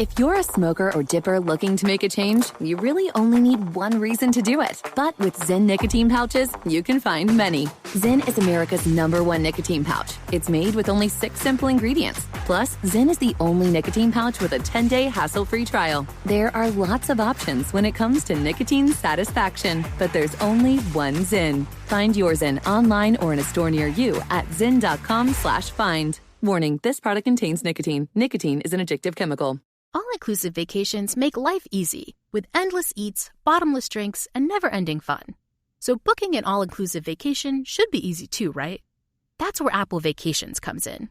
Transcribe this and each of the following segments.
If you're a smoker or dipper looking to make a change, you really only need one reason to do it. But with Zyn nicotine pouches, you can find many. Zyn is America's #1 nicotine pouch. It's made with only 6 simple ingredients. Plus, Zyn is the only nicotine pouch with a 10-day hassle-free trial. There are lots of options when it comes to nicotine satisfaction, but there's only one Zyn. Find your Zyn online or in a store near you at zyn.com/find. Warning, this product contains nicotine. Nicotine is an addictive chemical. All-inclusive vacations make life easy with endless eats, bottomless drinks, and never-ending fun. So booking an all-inclusive vacation should be easy too, right? That's where Apple Vacations comes in.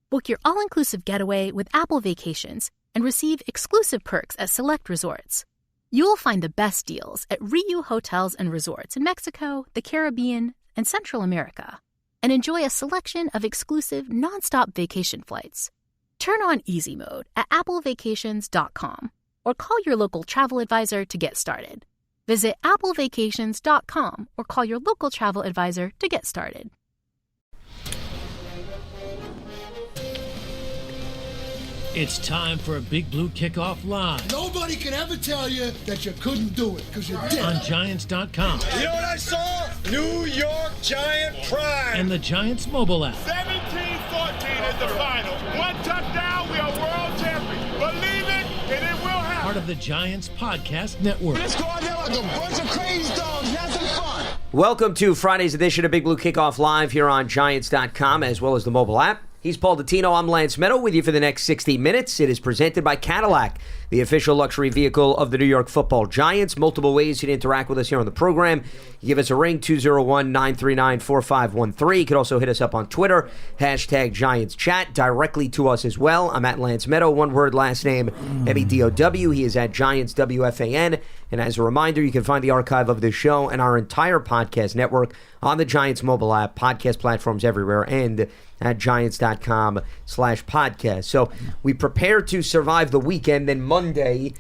Book your all-inclusive getaway with Apple Vacations and receive exclusive perks at select resorts. You'll find the best deals at Riu Hotels and Resorts in Mexico, the Caribbean, and Central America, and enjoy a selection of exclusive nonstop vacation flights. Turn on easy mode at applevacations.com or call your local travel advisor to get started. Visit applevacations.com or call your local travel advisor to get started. It's time for a Big Blue Kickoff Live. Nobody can ever tell you that you couldn't do it, because you did. On Giants.com. You know what I saw? New York Giant pride. And the Giants mobile app. 17-14 is the final. One touchdown, we are world champions. Believe it, and it will happen. Part of the Giants Podcast Network. Let's go out there like a bunch of crazy dogs. Have some fun. Welcome to Friday's edition of Big Blue Kickoff Live here on Giants.com, as well as the mobile app. He's Paul Dottino. I'm Lance Medow with you for the next 60 minutes. It is presented by Cadillac, the official luxury vehicle of the New York Football Giants. Multiple ways you can interact with us here on the program. You give us a ring, 201-939-4513. You can also hit us up on Twitter, hashtag Giants Chat, directly to us as well. I'm at Lance Medow, one word, last name, M-E-D-O-W. He is at Giants WFAN. And as a reminder, you can find the archive of this show and our entire podcast network on the Giants mobile app, podcast platforms everywhere, and at Giants.com/podcast. So we prepare to survive the weekend. Then Monday,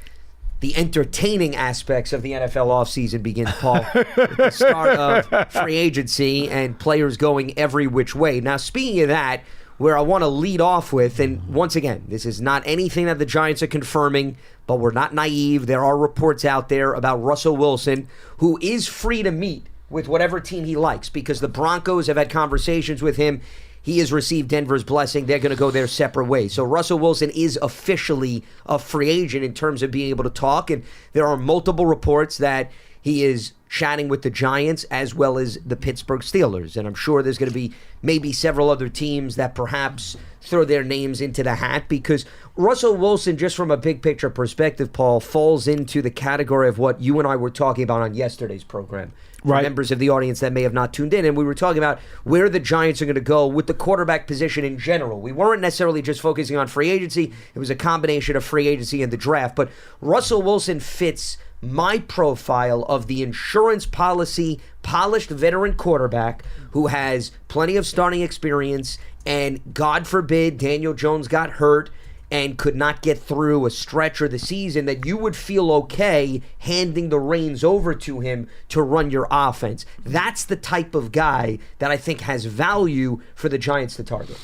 the entertaining aspects of the NFL offseason begins, Paul, with the start of free agency and players going every which way. Now, speaking of that, where I want to lead off with, and once again, this is not anything that the Giants are confirming, but we're not naive. There are reports out there about Russell Wilson, who is free to meet with whatever team he likes, because the Broncos have had conversations with him. He has received Denver's blessing. They're going to go their separate ways. So Russell Wilson is officially a free agent in terms of being able to talk. And there are multiple reports that he is chatting with the Giants as well as the Pittsburgh Steelers. And I'm sure there's going to be maybe several other teams that perhaps throw their names into the hat, because Russell Wilson, just from a big picture perspective, Paul, falls into the category of what you and I were talking about on yesterday's program. For right. Members of the audience that may have not tuned in. And we were talking about where the Giants are going to go with the quarterback position in general. We weren't necessarily just focusing on free agency. It was a combination of free agency and the draft. But Russell Wilson fits my profile of the insurance policy, polished veteran quarterback who has plenty of starting experience, and God forbid Daniel Jones got hurt and could not get through a stretch of the season, that you would feel okay handing the reins over to him to run your offense. That's the type of guy that I think has value for the Giants to target.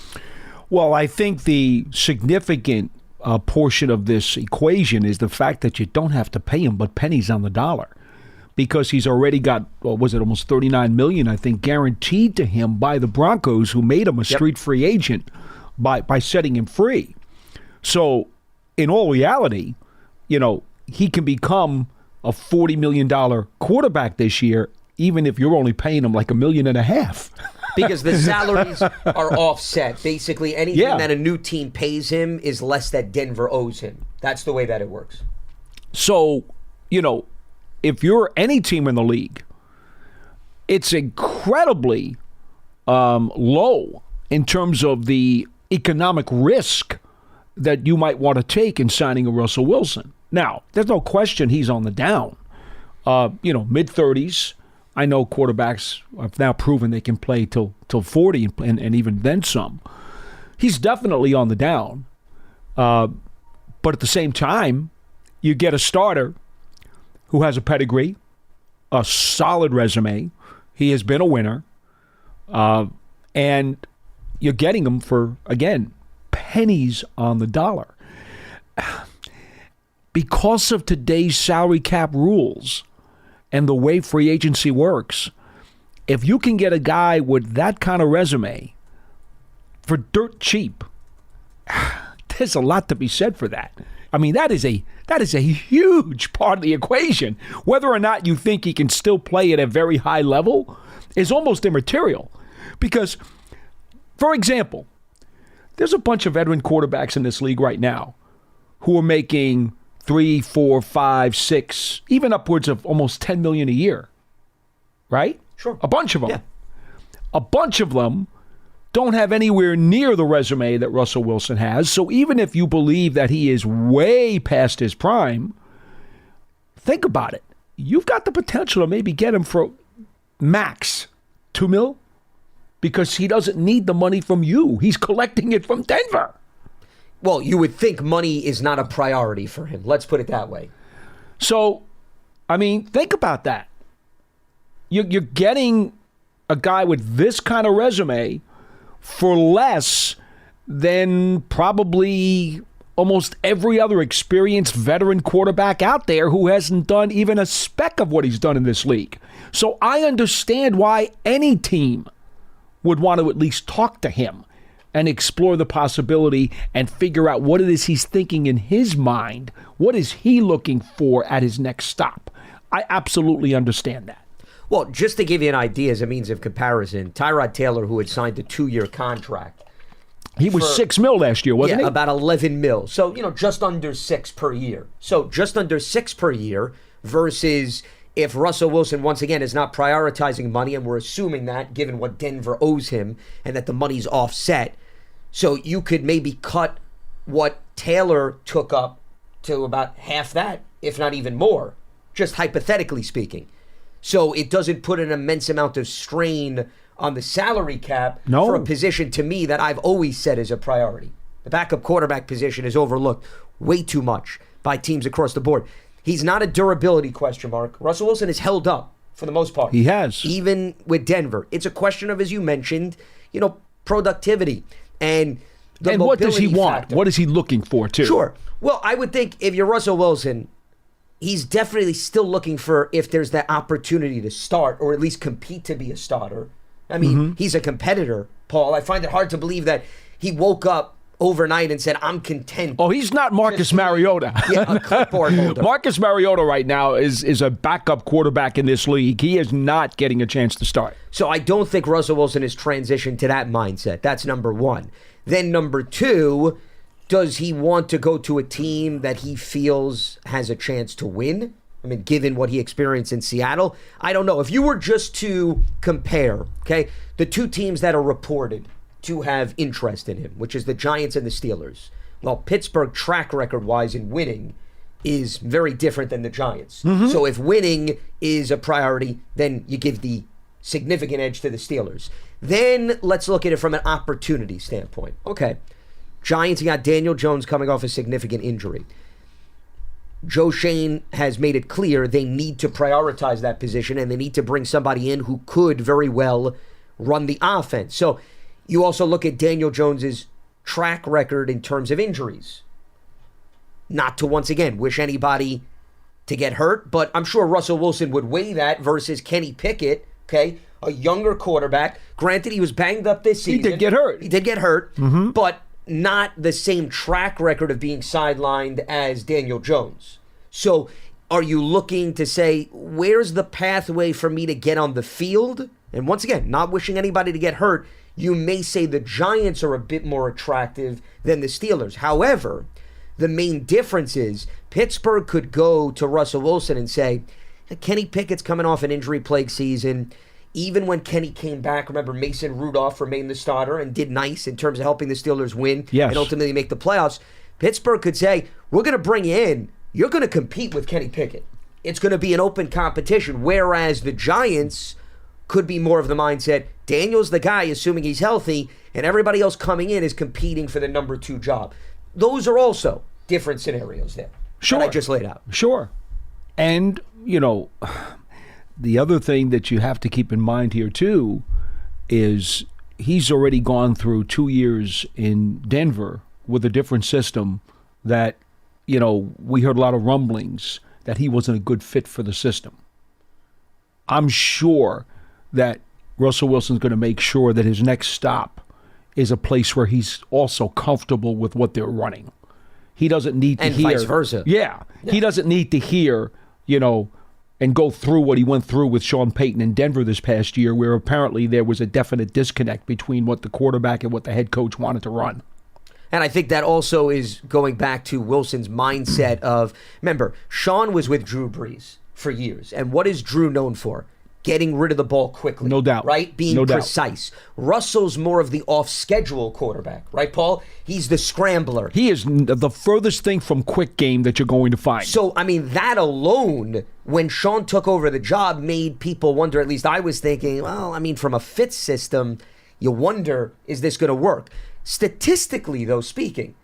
Well, I think the significant portion of this equation is the fact that you don't have to pay him but pennies on the dollar, because he's already got, what was it, almost $39 million, I think, guaranteed to him by the Broncos, who made him a street free agent by setting him free. So, in all reality, you know, he can become a $40 million quarterback this year, even if you're only paying him like $1.5 million. Because the salaries are offset. Basically, anything that a new team pays him is less that Denver owes him. That's the way that it works. So, you know, if you're any team in the league, it's incredibly low in terms of the economic risk that you might want to take in signing a Russell Wilson. Now, there's no question he's on the down. Mid-30s. I know quarterbacks have now proven they can play till 40 and even then some. He's definitely on the down. But at the same time, you get a starter who has a pedigree, a solid resume. He has been a winner. And you're getting him for, again, pennies on the dollar. because of today's salary cap rules and the way free agency works, if you can get a guy with that kind of resume for dirt cheap, there's a lot to be said for that. I mean, that is a huge part of the equation. Whether or not you think he can still play at a very high level is almost immaterial. Because, for example, there's a bunch of veteran quarterbacks in this league right now who are making $3, $4, $5, $6, even upwards of almost $10 million a year. Right? Sure. A bunch of them. Yeah. A bunch of them don't have anywhere near the resume that Russell Wilson has. So even if you believe that he is way past his prime, think about it. You've got the potential to maybe get him for max $2 million because he doesn't need the money from you. He's collecting it from Denver. Well, you would think money is not a priority for him. Let's put it that way. So, I mean, think about that. You're getting a guy with this kind of resume for less than probably almost every other experienced veteran quarterback out there who hasn't done even a speck of what he's done in this league. So I understand why any team would want to at least talk to him and explore the possibility and figure out what it is he's thinking in his mind. What is he looking for at his next stop? I absolutely understand that. Well, just to give you an idea as a means of comparison, Tyrod Taylor, who had signed a 2-year contract. He was $6 million last year, wasn't he? About $11 million. So, just under 6 per year. So just under 6 per year versus if Russell Wilson, once again, is not prioritizing money, and we're assuming that given what Denver owes him and that the money's offset. So you could maybe cut what Taylor took up to about half that, if not even more, just hypothetically speaking. So it doesn't put an immense amount of strain on the salary cap for a position to me that I've always said is a priority. The backup quarterback position is overlooked way too much by teams across the board. He's not a durability question mark. Russell Wilson is held up for the most part. He has. Even with Denver. It's a question of, as you mentioned, productivity and the and what does he want? Factor. What is he looking for, too? Sure. Well, I would think if you're Russell Wilson, he's definitely still looking for if there's that opportunity to start or at least compete to be a starter. I mean, he's a competitor, Paul. I find it hard to believe that he woke up overnight and said, I'm content. Oh, he's not Marcus Mariota. A clipboard holder. Marcus Mariota right now is a backup quarterback in this league. He is not getting a chance to start. So I don't think Russell Wilson has transitioned to that mindset. That's number one. Then number two, does he want to go to a team that he feels has a chance to win? I mean, given what he experienced in Seattle, I don't know. If you were just to compare, okay, the two teams that are reported to have interest in him, which is the Giants and the Steelers, well, Pittsburgh track record-wise in winning is very different than the Giants. So if winning is a priority, then you give the significant edge to the Steelers. Then let's look at it from an opportunity standpoint. Okay, Giants, you got Daniel Jones coming off a significant injury. Joe Shane has made it clear they need to prioritize that position and they need to bring somebody in who could very well run the offense. So you also look at Daniel Jones's track record in terms of injuries. Not to, once again, wish anybody to get hurt, but I'm sure Russell Wilson would weigh that versus Kenny Pickett, okay, a younger quarterback. Granted, he was banged up this season. He did get hurt. But not the same track record of being sidelined as Daniel Jones. So are you looking to say, where's the pathway for me to get on the field? And once again, not wishing anybody to get hurt, you may say the Giants are a bit more attractive than the Steelers. However, the main difference is Pittsburgh could go to Russell Wilson and say, Kenny Pickett's coming off an injury-plagued season. Even when Kenny came back, remember Mason Rudolph remained the starter and did nice in terms of helping the Steelers win and ultimately make the playoffs. Pittsburgh could say, we're going to bring you in. You're going to compete with Kenny Pickett. It's going to be an open competition, whereas the Giants could be more of the mindset, Daniel's the guy, assuming he's healthy, and everybody else coming in is competing for the number 2 job. Those are also different scenarios there. Sure. That I just laid out. Sure. And, the other thing that you have to keep in mind here, too, is he's already gone through 2 years in Denver with a different system that we heard a lot of rumblings that he wasn't a good fit for the system. I'm sure that Russell Wilson's going to make sure that his next stop is a place where he's also comfortable with what they're running. He doesn't need to hear. And vice versa. Yeah. He doesn't need to hear, and go through what he went through with Sean Payton in Denver this past year, where apparently there was a definite disconnect between what the quarterback and what the head coach wanted to run. And I think that also is going back to Wilson's mindset of, remember, Sean was with Drew Brees for years. And what is Drew known for? Getting rid of the ball quickly. No doubt. Right? Being No doubt. precise. Russell's more of the off-schedule quarterback. Right, Paul? He's the scrambler. He is the furthest thing from quick game that you're going to find. So, that alone, when Sean took over the job, made people wonder, at least I was thinking, from a fit system, you wonder, is this going to work? Statistically, though, speaking,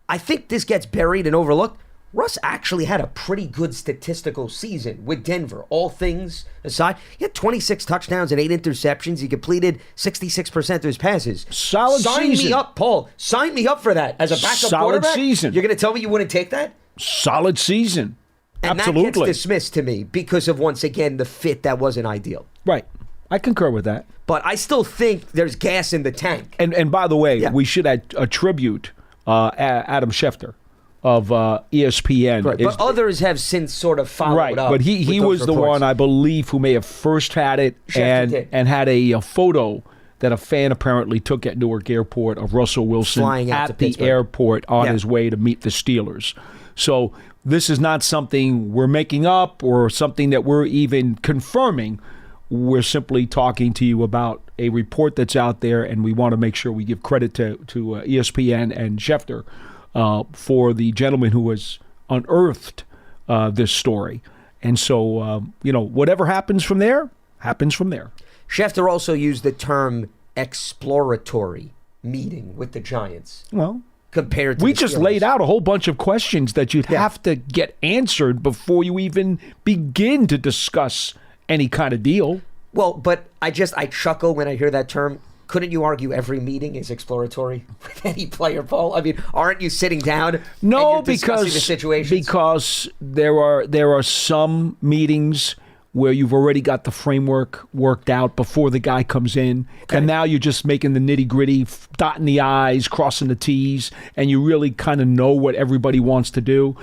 I think this gets buried and overlooked. Russ actually had a pretty good statistical season with Denver, all things aside. He had 26 touchdowns and 8 interceptions. He completed 66% of his passes. Solid season. Sign me up, Paul. Sign me up for that as a backup quarterback. Solid season. You're going to tell me you wouldn't take that? Solid season. And Absolutely. that gets dismissed to me because of, once again, the fit that wasn't ideal. Right. I concur with that. But I still think there's gas in the tank. And by the way, we should attribute Adam Schefter of ESPN. Right, but others have since sort of followed up. But he was the one, I believe, who may have first had it and had a photo that a fan apparently took at Newark Airport of Russell Wilson flying out at the airport on his way to meet the Steelers. So this is not something we're making up or something that we're even confirming. We're simply talking to you about a report that's out there, and we want to make sure we give credit to ESPN and Schefter for the gentleman who has unearthed this story. And so, whatever happens from there, happens from there. Schefter also used the term exploratory meeting with the Giants. Well, compared to we the just Steelers. laid out a whole bunch of questions that you'd have to get answered before you even begin to discuss any kind of deal. Well, but I chuckle when I hear that term. Couldn't you argue every meeting is exploratory with any player, Paul? Aren't you sitting down? No, and you're discussing the situations? because there are some meetings where you've already got the framework worked out before the guy comes in, and now you're just making the nitty-gritty, dotting the I's, crossing the T's, and you really kind of know what everybody wants to do.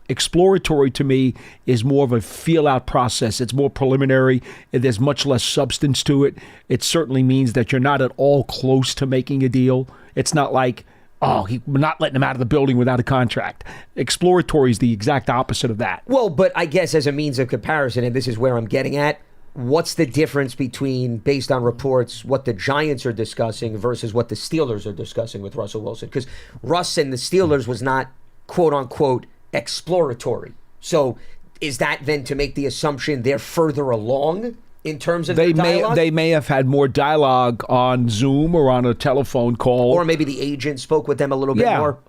Exploratory to me is more of a feel-out process. It's more preliminary. There's much less substance to it. It certainly means that you're not at all close to making a deal. It's not like, we're not letting him out of the building without a contract. Exploratory is the exact opposite of that. Well, but I guess as a means of comparison, and this is where I'm getting at, what's the difference between, based on reports, what the Giants are discussing versus what the Steelers are discussing with Russell Wilson? Because Russ and the Steelers was not, quote-unquote, exploratory. So is that then to make the assumption they're further along in terms of their dialogue? They may have had more dialogue on Zoom or on a telephone call. Or maybe the agent spoke with them a little bit more.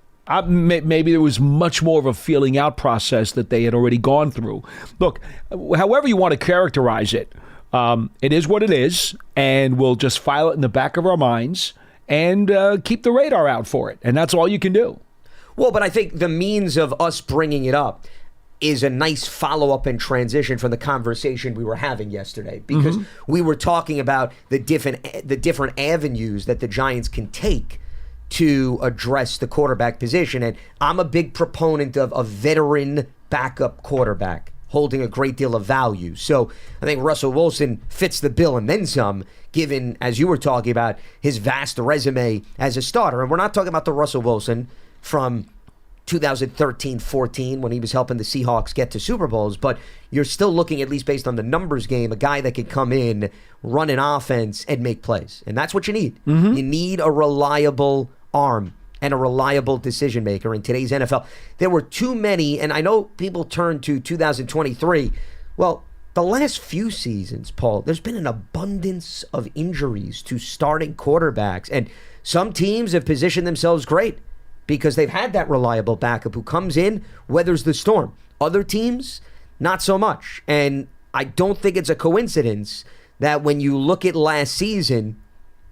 Maybe there was much more of a feeling out process that they had already gone through. Look, however you want to characterize it, it is what it is, and we'll just file it in the back of our minds and keep the radar out for it. And that's all you can do. Well, but I think the means of us bringing it up is a nice follow-up and transition from the conversation we were having yesterday, because we were talking about the different avenues that the Giants can take to address the quarterback position. And I'm a big proponent of a veteran backup quarterback holding a great deal of value. So I think Russell Wilson fits the bill and then some, given, as you were talking about, his vast resume as a starter. And we're not talking about the Russell Wilson from 2013-14 when he was helping the Seahawks get to Super Bowls, but you're still looking, at least based on the numbers game, a guy that could come in, run an offense, and make plays. And that's what you need. You need a reliable arm and a reliable decision maker in today's NFL. There were too many, and I know people turn to 2023. Well, the last few seasons, Paul, there's been an abundance of injuries to starting quarterbacks, and some teams have positioned themselves great because they've had that reliable backup who comes in, weathers the storm. Other teams, not so much. And I don't think it's a coincidence that when you look at last season,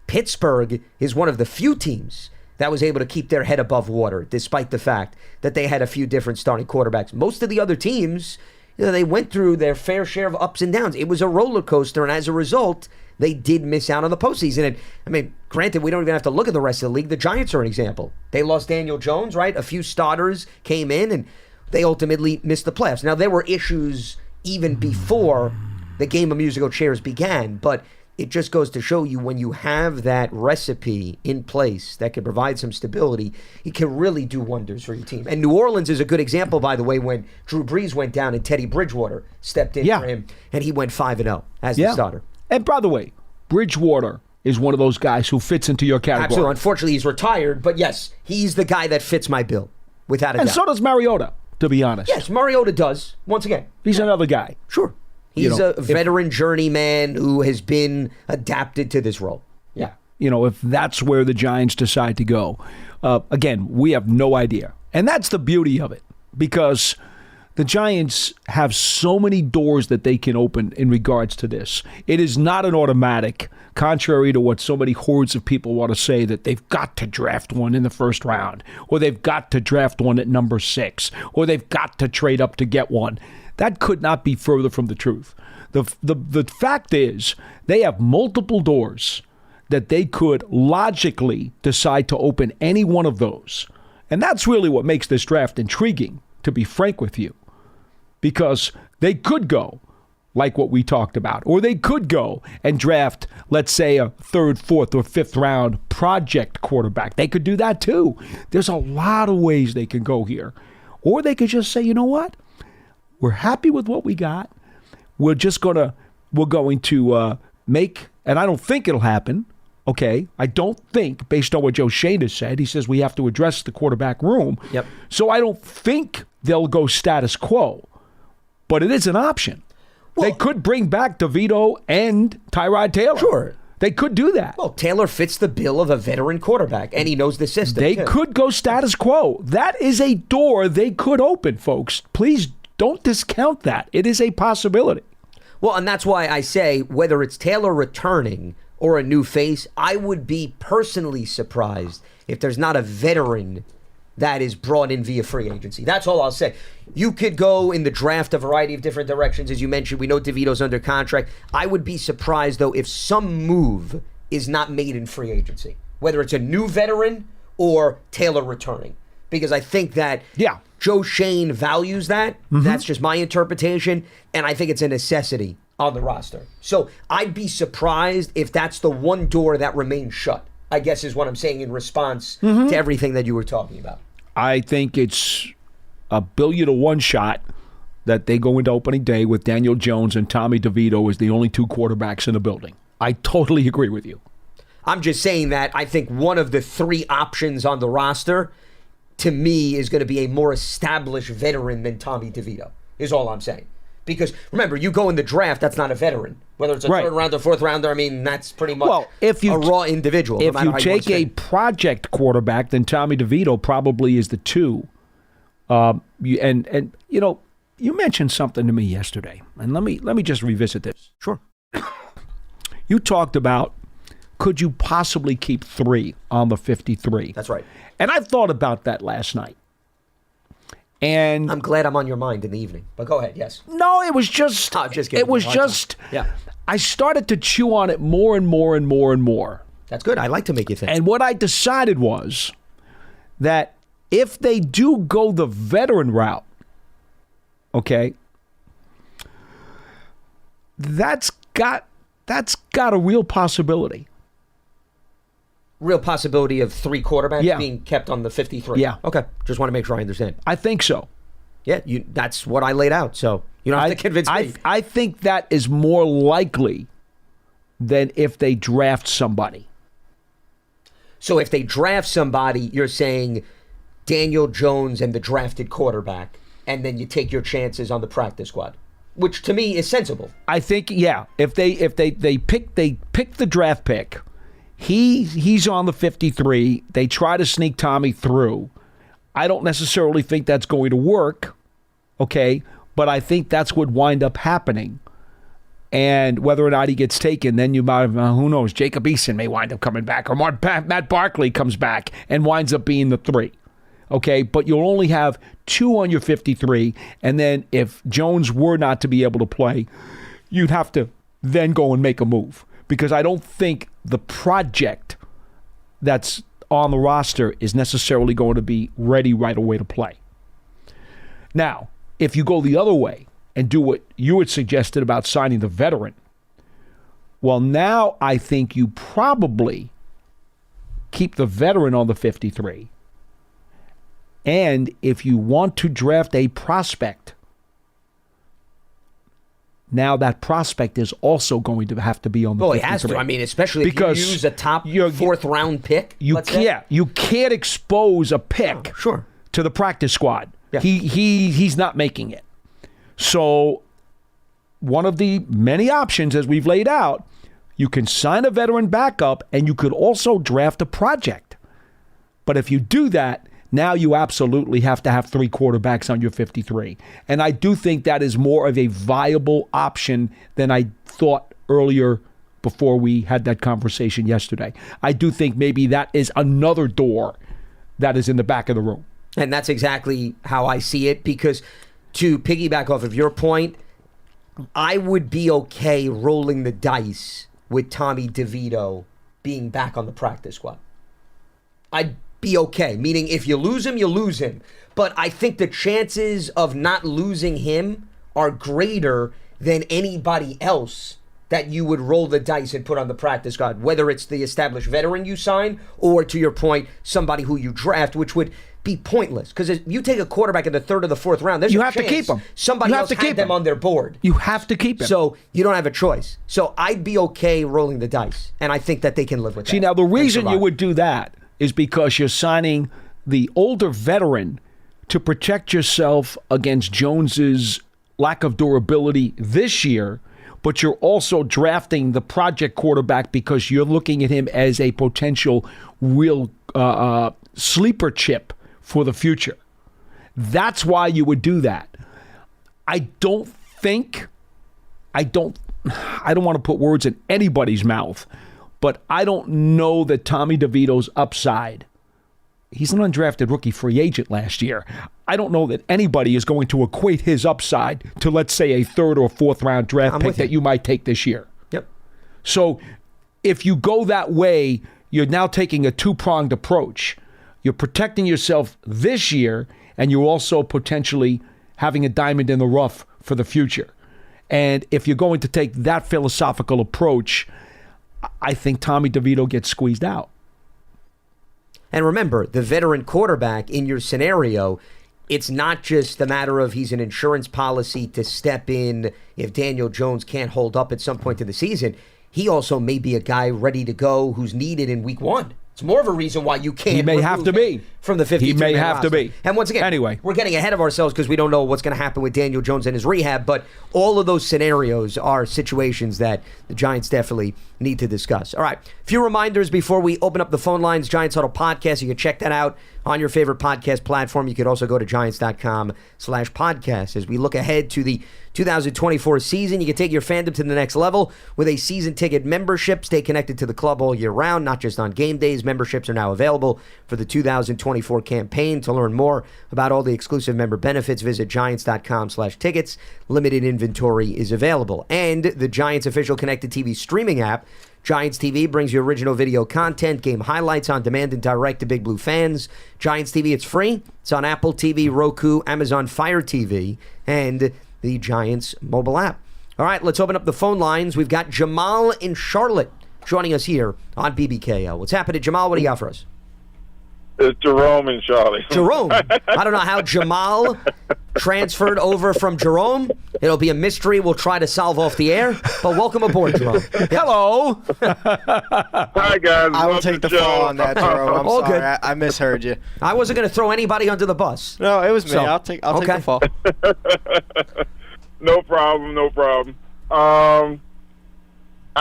Pittsburgh is one of the few teams that was able to keep their head above water, despite the fact that they had a few different starting quarterbacks. Most of the other teams, they went through their fair share of ups and downs. It was a roller coaster, and as a result, they did miss out on the postseason. And I mean, granted, we don't even have to look at the rest of the league. The Giants are an example. They lost Daniel Jones, right? A few starters came in, and they ultimately missed the playoffs. Now, there were issues even before the game of musical chairs began, but it just goes to show you when you have that recipe in place that can provide some stability, it can really do wonders for your team. And New Orleans is a good example, by the way, when Drew Brees went down and Teddy Bridgewater stepped in for him, and he went 5-0 as the starter. And by the way, Bridgewater is one of those guys who fits into your category. Absolutely. Unfortunately, he's retired, but yes, he's the guy that fits my bill, without a doubt. And so does Mariota, to be honest. Yes, Mariota does, once again. He's another guy. Sure. He's a veteran journeyman who has been adapted to this role. Yeah. If that's where the Giants decide to go. Again, we have no idea. And that's the beauty of it, because the Giants have so many doors that they can open in regards to this. It is not an automatic, contrary to what so many hordes of people want to say, that they've got to draft one in the first round, or they've got to draft one at number 6, or they've got to trade up to get one. That could not be further from the truth. The fact is, they have multiple doors that they could logically decide to open any one of those. And that's really what makes this draft intriguing, to be frank with you. Because they could go like what we talked about, or they could go and draft, let's say, a 3rd, 4th, or 5th round project quarterback. They could do that too. There's a lot of ways they can go here. Or they could just say, you know what? We're happy with what we got. We're going to make, and I don't think it'll happen. Okay, I don't think, based on what Joe Shane has said, he says we have to address the quarterback room. Yep. So I don't think they'll go status quo, but it is an option. Well, they could bring back DeVito and Tyrod Taylor. Sure. They could do that. Well, Taylor fits the bill of a veteran quarterback, and he knows the system. They could go status quo. That is a door they could open, folks. Please don't discount that. It is a possibility. Well, and that's why I say, whether it's Taylor returning or a new face, I would be personally surprised if there's not a veteran that is brought in via free agency. That's all I'll say. You could go in the draft a variety of different directions. As you mentioned, we know DeVito's under contract. I would be surprised, though, if some move is not made in free agency, whether it's a new veteran or Taylor returning. Because I think that Joe Shane values that. Mm-hmm. That's just my interpretation. And I think it's a necessity on the roster. So I'd be surprised if that's the one door that remains shut, I guess is what I'm saying in response to everything that you were talking about. I think it's a 1,000,000,000 shot that they go into opening day with Daniel Jones and Tommy DeVito as the only 2 quarterbacks in the building. I totally agree with you. I'm just saying that I think one of the 3 options on the roster, to me, is going to be a more established veteran than Tommy DeVito, is all I'm saying. Because, remember, you go in the draft, that's not a veteran. Whether it's a 3rd rounder, 4th rounder, I mean, that's pretty much a raw individual. If you take a project quarterback, then Tommy DeVito probably is the 2. You mentioned something to me yesterday, and let me just revisit this. Sure. You talked about, could you possibly keep 3 on the 53? That's right. And I thought about that last night. And I'm glad I'm on your mind in the evening. But go ahead, yes. No, it was just... Oh, just kidding. It was just... Yeah. I started to chew on it more and more and more and more. That's good. I like to make you think. And what I decided was that if they do go the veteran route, okay, that's got a real possibility. Real possibility of 3 quarterbacks being kept on the 53. Yeah. Okay. Just want to make sure I understand. I think so. Yeah, that's what I laid out. So you don't have to convince me. I think that is more likely than if they draft somebody. So if they draft somebody, you're saying Daniel Jones and the drafted quarterback, and then you take your chances on the practice squad, which to me is sensible. I think, if they pick the draft pick. He's on the 53. They try to sneak Tommy through. I don't necessarily think that's going to work, okay? But I think that's what wind up happening. and whether or not he gets taken, then you might have, who knows, Jacob Eason may wind up coming back, or Matt Barkley comes back and winds up being the 3. Okay, but you'll only have 2 on your 53, and then if Jones were not to be able to play, you'd have to then go and make a move, because I don't think the project that's on the roster is necessarily going to be ready right away to play. Now, if you go the other way and do what you had suggested about signing the veteran, well, now I think you probably keep the veteran on the 53. And if you want to draft a prospect, now that prospect is also going to have to be on the 53. Well, it has to. I mean, especially if you use a top 4th round pick. You can't expose a pick to the practice squad. Yeah. He's not making it. So one of the many options, as we've laid out, you can sign a veteran backup and you could also draft a project. But if you do that, now you absolutely have to have 3 quarterbacks on your 53. And I do think that is more of a viable option than I thought earlier before we had that conversation yesterday. I do think maybe that is another door that is in the back of the room. And that's exactly how I see it, because to piggyback off of your point, I would be okay rolling the dice with Tommy DeVito being back on the practice squad. I'd be okay, meaning if you lose him, you lose him. But I think the chances of not losing him are greater than anybody else that you would roll the dice and put on the practice squad, whether it's the established veteran you sign or, to your point, somebody who you draft, which would be pointless. Because if you take a quarterback in the 3rd or the 4th round, there's you a have chance to keep him. Somebody else had them on their board. You have to keep him. So you don't have a choice. So I'd be okay rolling the dice, and I think that they can live with that. See, now the reason you would do that is because you're signing the older veteran to protect yourself against Jones's lack of durability this year, but you're also drafting the project quarterback because you're looking at him as a potential real sleeper chip for the future. That's why you would do that. I don't want to put words in anybody's mouth, but I don't know that Tommy DeVito's upside. He's an undrafted rookie free agent last year. I don't know that anybody is going to equate his upside to, let's say, a 3rd or 4th round draft pick that you might take this year. Yep. So if you go that way, you're now taking a 2-pronged approach. You're protecting yourself this year, and you're also potentially having a diamond in the rough for the future. And if you're going to take that philosophical approach, I think Tommy DeVito gets squeezed out. And remember, the veteran quarterback in your scenario, it's not just the matter of he's an insurance policy to step in if Daniel Jones can't hold up at some point in the season. He also may be a guy ready to go who's needed in week 1. It's more of a reason why you can't. He may have to be from the 52. He may have to be. And once again, anyway, we're getting ahead of ourselves because we don't know what's going to happen with Daniel Jones and his rehab. But all of those scenarios are situations that the Giants definitely need to discuss. All right, a few reminders before we open up the phone lines. Giants Huddle Podcast. You can check that out on your favorite podcast platform. You could also go to giants.com/podcast as we look ahead to the 2024 season. You can take your fandom to the next level with a season ticket membership. Stay connected to the club all year round, not just on game days. Memberships are now available for the 2024 campaign. To learn more about all the exclusive member benefits, visit giants.com/tickets. Limited inventory is available. And the Giants official connected TV streaming app, Giants TV, brings you original video content, game highlights on demand and direct to Big Blue fans. Giants TV, it's free. It's on Apple TV, Roku, Amazon Fire TV, and the Giants mobile app. All right, let's open up the phone lines. We've got Jamal in Charlotte joining us here on BBKL. What's happening, Jamal? What do you got for us? It's Jerome in Charlotte. Jerome. I don't know how Jamal transferred over from Jerome. It'll be a mystery we'll try to solve off the air. But welcome aboard, Jerome. Hello. Hi, guys. I will take the fall on that, Jerome. I'm All sorry. good. I misheard you. I wasn't going to throw anybody under the bus. No, it was me. So, I'll take the fall. No problem. I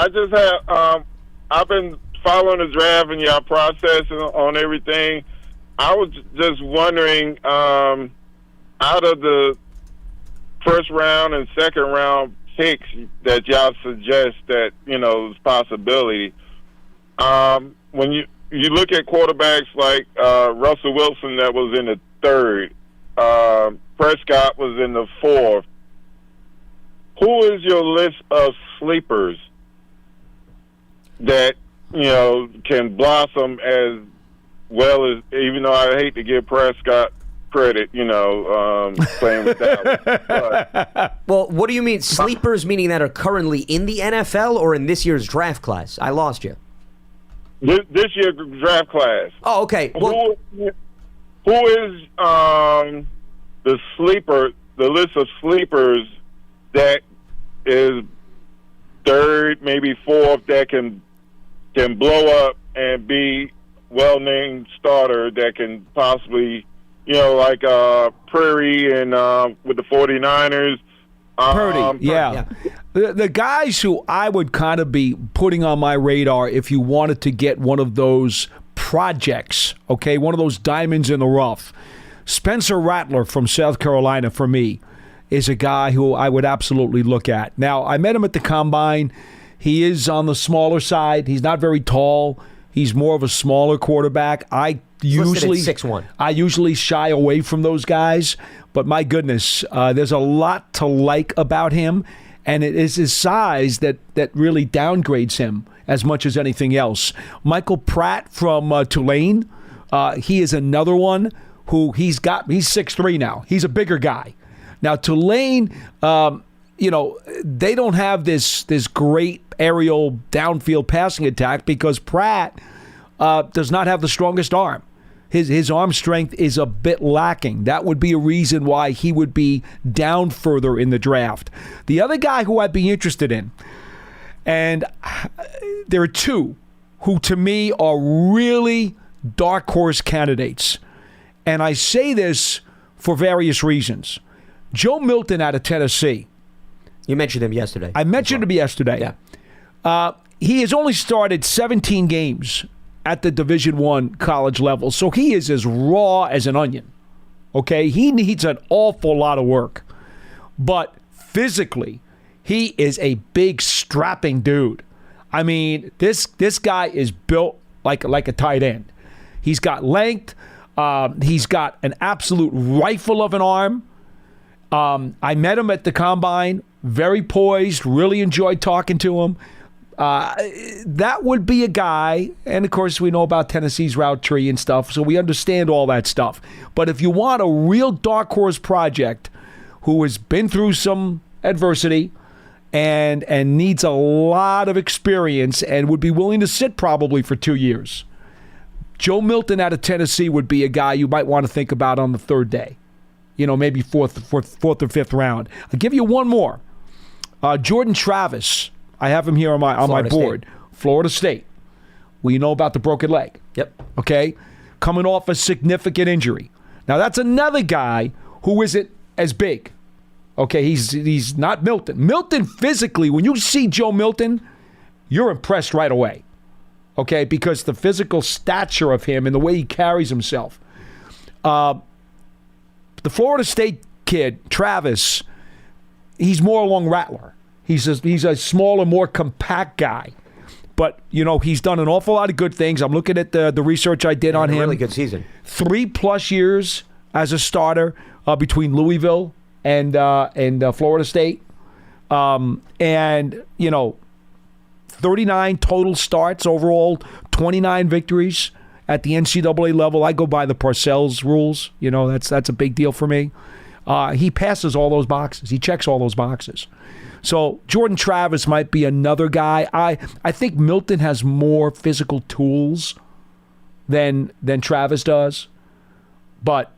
just have I've been following the draft and your process on everything. I was just wondering, out of the first round and second round picks that y'all suggest that, is possibility. When you look at quarterbacks like Russell Wilson that was in the 3rd, Prescott was in the 4th, who is your list of sleepers that, can blossom as well as, even though I hate to give Prescott credit, playing with that. Well, what do you mean? Sleepers meaning that are currently in the NFL or in this year's draft class? I lost you. This year's draft class. Oh, okay. Well, who is the list of sleepers that is 3rd, maybe 4th, that can blow up and be well-named starter that can possibly, like Prairie and with the 49ers. Purdy, yeah. The guys who I would kind of be putting on my radar if you wanted to get one of those projects, okay, one of those diamonds in the rough. Spencer Rattler from South Carolina, for me, is a guy who I would absolutely look at. Now, I met him at the Combine. He is on the smaller side. He's not very tall. He's more of a smaller quarterback. I usually 6'1". I usually shy away from those guys, but my goodness, there's a lot to like about him, and it is his size that really downgrades him as much as anything else. Michael Pratt from Tulane, he is another one who he's 6'3" now. He's a bigger guy. Now Tulane, they don't have this great aerial downfield passing attack because Pratt does not have the strongest arm. His arm strength is a bit lacking. That would be a reason why he would be down further in the draft. The other guy who I'd be interested in, and there are two who to me are really dark horse candidates, and I say this for various reasons. Joe Milton out of Tennessee. You mentioned him yesterday. I mentioned him yesterday. Yeah. He has only started 17 games at the Division I college level, so he is as raw as an onion. Okay? He needs an awful lot of work. But physically, he is a big, strapping dude. I mean, this guy is built like a tight end. He's got length. He's got an absolute rifle of an arm. I met him at the Combine. Very poised. Really enjoyed talking to him. That would be a guy, and of course we know about Tennessee's route tree and stuff, so we understand all that stuff. But if you want a real dark horse project who has been through some adversity and needs a lot of experience and would be willing to sit probably for 2 years, Joe Milton out of Tennessee would be a guy you might want to think about on the 3rd day. Maybe fourth or 5th round. I'll give you one more. Jordan Travis. I have him here on my board. State. Florida State. We know about the broken leg. Yep. Okay? Coming off a significant injury. Now, that's another guy who isn't as big. Okay? He's not Milton. Milton physically, when you see Joe Milton, you're impressed right away. Okay? Because the physical stature of him and the way he carries himself. The Florida State kid, Travis, he's more along Rattler. He's a smaller, more compact guy. But, he's done an awful lot of good things. I'm looking at the research I did on him. Really good season. 3+ years as a starter between Louisville and Florida State. 39 total starts overall, 29 victories at the NCAA level. I go by the Parcells rules. That's a big deal for me. He passes all those boxes. He checks all those boxes. So Jordan Travis might be another guy. I think Milton has more physical tools than Travis does. But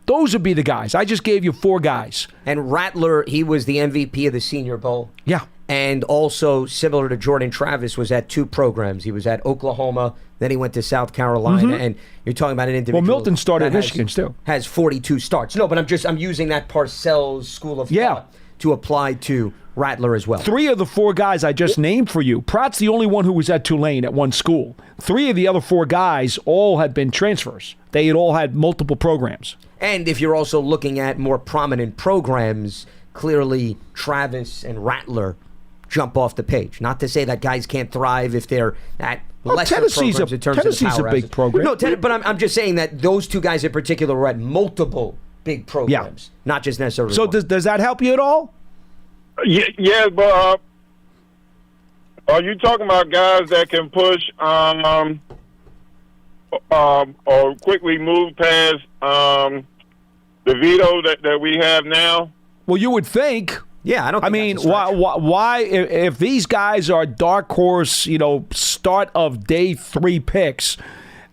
those would be the guys. I just gave you 4 guys. And Rattler, he was the MVP of the Senior Bowl. Yeah. And also, similar to Jordan Travis, was at 2 programs. He was at Oklahoma, then he went to South Carolina. And you're talking about an individual. Well, Milton started at Michigan, too. Has 42 starts. No, but I'm using that Parcells school of thought to apply to Rattler as well. 3 of the 4 guys I just named for you. Pratt's the only one who was at Tulane at one school. 3 of the other 4 guys all had been transfers. They had all had multiple programs. And if you're also looking at more prominent programs, clearly Travis and Rattler jump off the page. Not to say that guys can't thrive if they're at lesser programs in terms of the Tennessee's a big powerhouses. program. No, but I'm just saying that those two guys in particular were at multiple big programs, not just necessarily. So one. does that help you at all? Yeah, but are you talking about guys that can push or quickly move past the veto that we have now? Well, you would think. Yeah, I don't. I mean, why if these guys are dark horse, start of day 3 picks,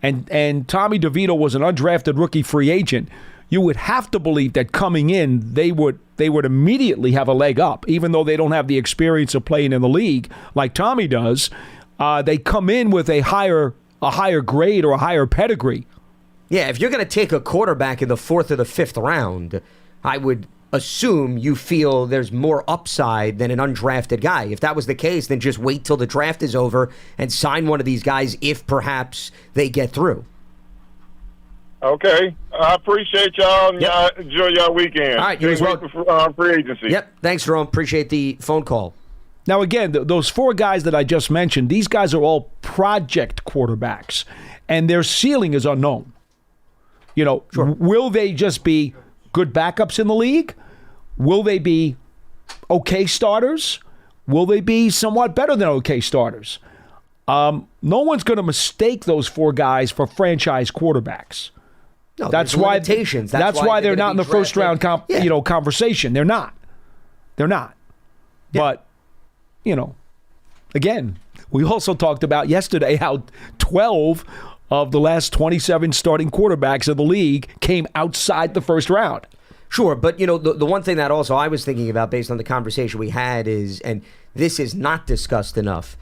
and Tommy DeVito was an undrafted rookie free agent, you would have to believe that coming in they would immediately have a leg up, even though they don't have the experience of playing in the league like Tommy does. They come in with a higher grade or a higher pedigree. Yeah, if you're going to take a quarterback in the 4th or the 5th round, I would assume you feel there's more upside than an undrafted guy. If that was the case, then just wait till the draft is over and sign one of these guys if perhaps they get through. Okay. I appreciate y'all, and y'all enjoy y'all weekend. All right, you as well. Free agency. Yep. Thanks, Jerome. Appreciate the phone call. Now, again, those 4 guys that I just mentioned, these guys are all project quarterbacks, and their ceiling is unknown. Will they just be good backups in the league? Will they be okay starters? Will they be somewhat better than okay starters? No one's going to mistake those 4 guys for franchise quarterbacks. No, that's why limitations. That's why they're not in the first round conversation. They're not. Yeah. But again, we also talked about yesterday how 12 of the last 27 starting quarterbacks of the league came outside the first round. Sure, but the one thing that also I was thinking about based on the conversation we had is, and this is not discussed enough,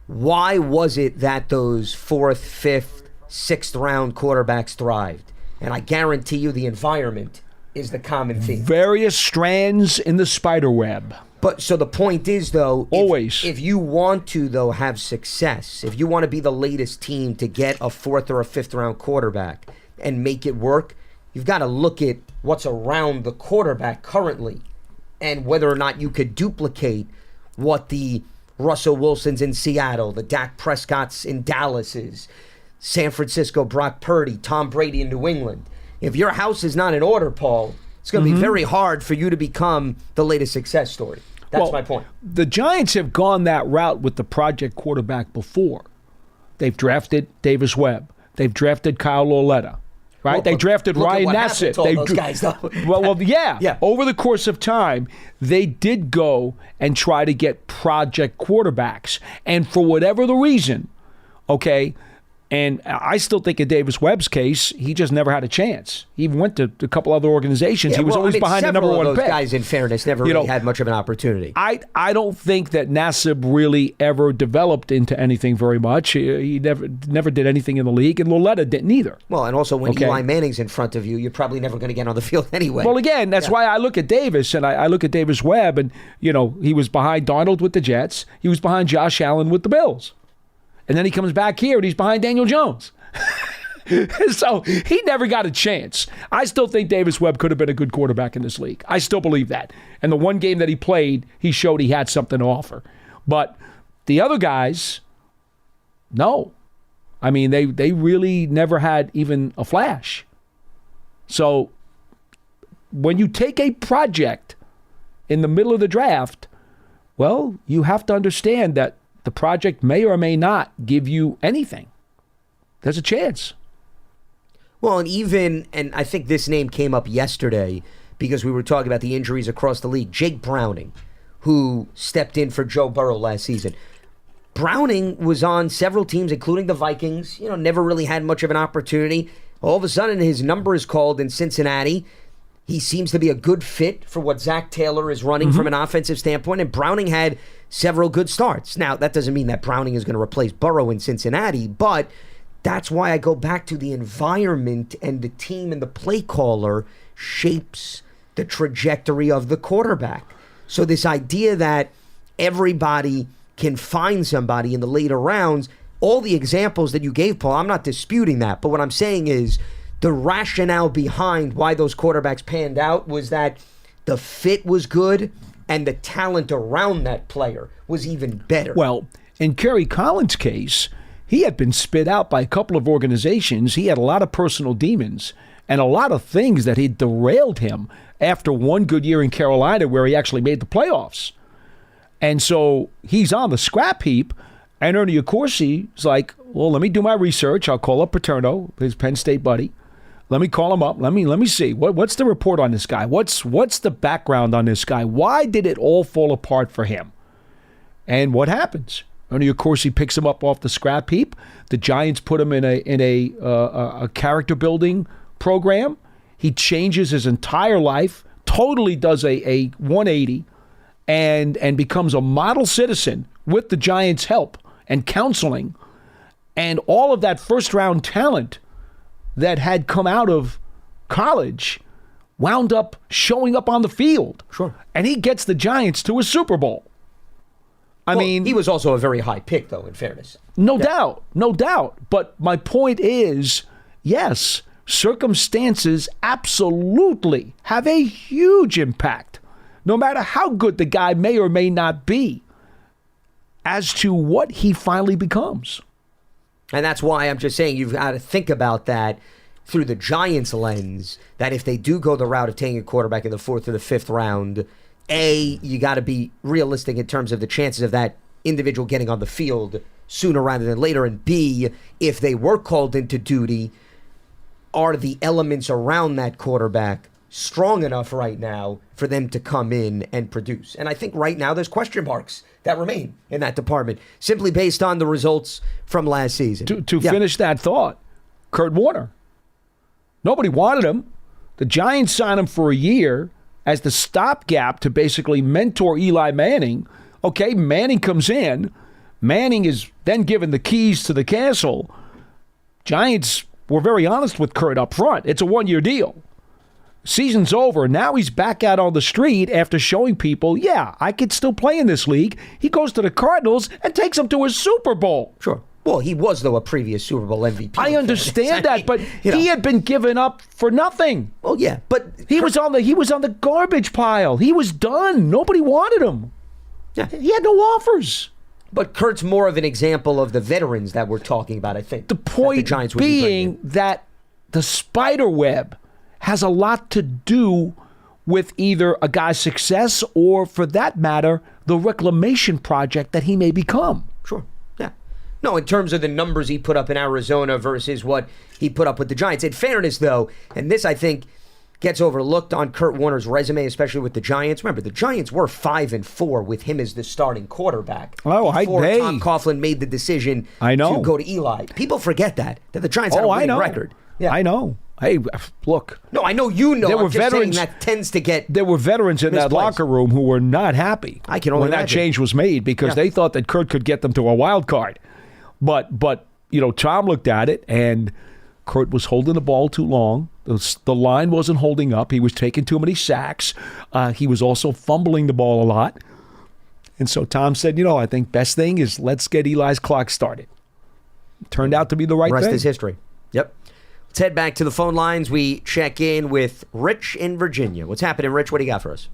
why was it that those 4th, 5th, 6th round quarterbacks thrived? And I guarantee you the environment is the common theme. Various strands in the spider web. But so the point is, though, always, if you want to, though, have success, if you want to be the latest team to get a 4th or a 5th round quarterback and make it work, you've got to look at what's around the quarterback currently and whether or not you could duplicate what the Russell Wilsons in Seattle, the Dak Prescotts in Dallas is, San Francisco, Brock Purdy, Tom Brady in New England. If your house is not in order, Paul, it's going to be very hard for you to become the latest success story. That's my point. The Giants have gone that route with the project quarterback before. They've drafted Davis Webb. They've drafted Kyle Lauletta. Right? They drafted Ryan Nassib. Those guys, though. well, yeah. Over the course of time, they did go and try to get project quarterbacks. And for whatever the reason, and I still think in Davis Webb's case, he just never had a chance. He even went to a couple other organizations. Yeah, he was always behind the number 1 those pick. Guys, in fairness, never really had much of an opportunity. I don't think that Nassib really ever developed into anything very much. He never did anything in the league, and Lauletta didn't either. Well, and also when Eli Manning's in front of you, you're probably never going to get on the field anyway. Well, again, that's why I look at Davis, and I look at Davis Webb, and he was behind Darnold with the Jets. He was behind Josh Allen with the Bills. And then he comes back here, and he's behind Daniel Jones. So he never got a chance. I still think Davis Webb could have been a good quarterback in this league. I still believe that. And the one game that he played, he showed he had something to offer. But the other guys, no. I mean, they really never had even a flash. So when you take a project in the middle of the draft, well, you have to understand that the project may or may not give you anything. There's a chance. Well, and I think this name came up yesterday because we were talking about the injuries across the league. Jake Browning, who stepped in for Joe Burrow last season. Browning was on several teams, including the Vikings, never really had much of an opportunity. All of a sudden, his number is called in Cincinnati. He seems to be a good fit for what Zach Taylor is running from an offensive standpoint, and Browning had several good starts. Now, that doesn't mean that Browning is going to replace Burrow in Cincinnati, but that's why I go back to the environment, and the team and the play caller shapes the trajectory of the quarterback. So this idea that everybody can find somebody in the later rounds, all the examples that you gave, Paul, I'm not disputing that, but what I'm saying is the rationale behind why those quarterbacks panned out was that the fit was good, and the talent around that player was even better. Well, in Kerry Collins' case, he had been spit out by a couple of organizations. He had a lot of personal demons and a lot of things that had derailed him after one good year in Carolina where he actually made the playoffs. And so he's on the scrap heap, and Ernie Accorsi is like, well, let me do my research. I'll call up Paterno, his Penn State buddy. Let me call him up. Let me see. What's the report on this guy? What's the background on this guy? Why did it all fall apart for him? And what happens? Ernie Accorsi picks him up off the scrap heap. The Giants put him in a character building program. He changes his entire life, totally does a 180, and becomes a model citizen with the Giants' help and counseling. And all of that first-round talent that had come out of college wound up showing up on the field. Sure. And he gets the Giants to a Super Bowl. I mean, he was also a very high pick, though, in fairness. No doubt. But my point is, yes, circumstances absolutely have a huge impact, no matter how good the guy may or may not be, as to what he finally becomes. And that's why I'm just saying you've got to think about that through the Giants' lens, that if they do go the route of taking a quarterback in the 4th or the 5th round, A, you got to be realistic in terms of the chances of that individual getting on the field sooner rather than later. And B, if they were called into duty, are the elements around that quarterback strong enough right now for them to come in and produce? And I think right now there's question marks that remain in that department, simply based on the results from last season. To finish that thought, Kurt Warner. Nobody wanted him. The Giants signed him for a year as the stopgap to basically mentor Eli Manning. Okay, Manning comes in. Manning is then given the keys to the castle. Giants were very honest with Kurt up front. It's a one-year deal. Season's over. Now he's back out on the street after showing people, yeah, I could still play in this league. He goes to the Cardinals and takes them to a Super Bowl. Sure. Well, he was, though, a previous Super Bowl MVP. I understand that, but he had been given up for nothing. Well, yeah, but he was on the garbage pile. He was done. Nobody wanted him. Yeah. He had no offers. But Kurt's more of an example of the veterans that we're talking about, I think. The point being that the spider web has a lot to do with either a guy's success or, for that matter, the reclamation project that he may become. Sure. Yeah. No, in terms of the numbers he put up in Arizona versus what he put up with the Giants. In fairness, though, and this, I think, gets overlooked on Kurt Warner's resume, especially with the Giants. Remember, the Giants were 5-4 with him as the starting quarterback. Oh, before Tom Coughlin made the decision to go to Eli. People forget that the Giants had a winning record. Yeah. I know. Hey, look. No, I know you know. There were veterans that tends to get. There were veterans in that locker room who were not happy. I can only when that change was made because they thought that Kurt could get them to a wild card. But Tom looked at it and Kurt was holding the ball too long. The line wasn't holding up. He was taking too many sacks. He was also fumbling the ball a lot. And so Tom said, I think best thing is let's get Eli's clock started. Turned out to be the right thing. Rest is history. Yep. Let's head back to the phone lines. We check in with Rich in Virginia. What's happening, Rich? What do you got for us?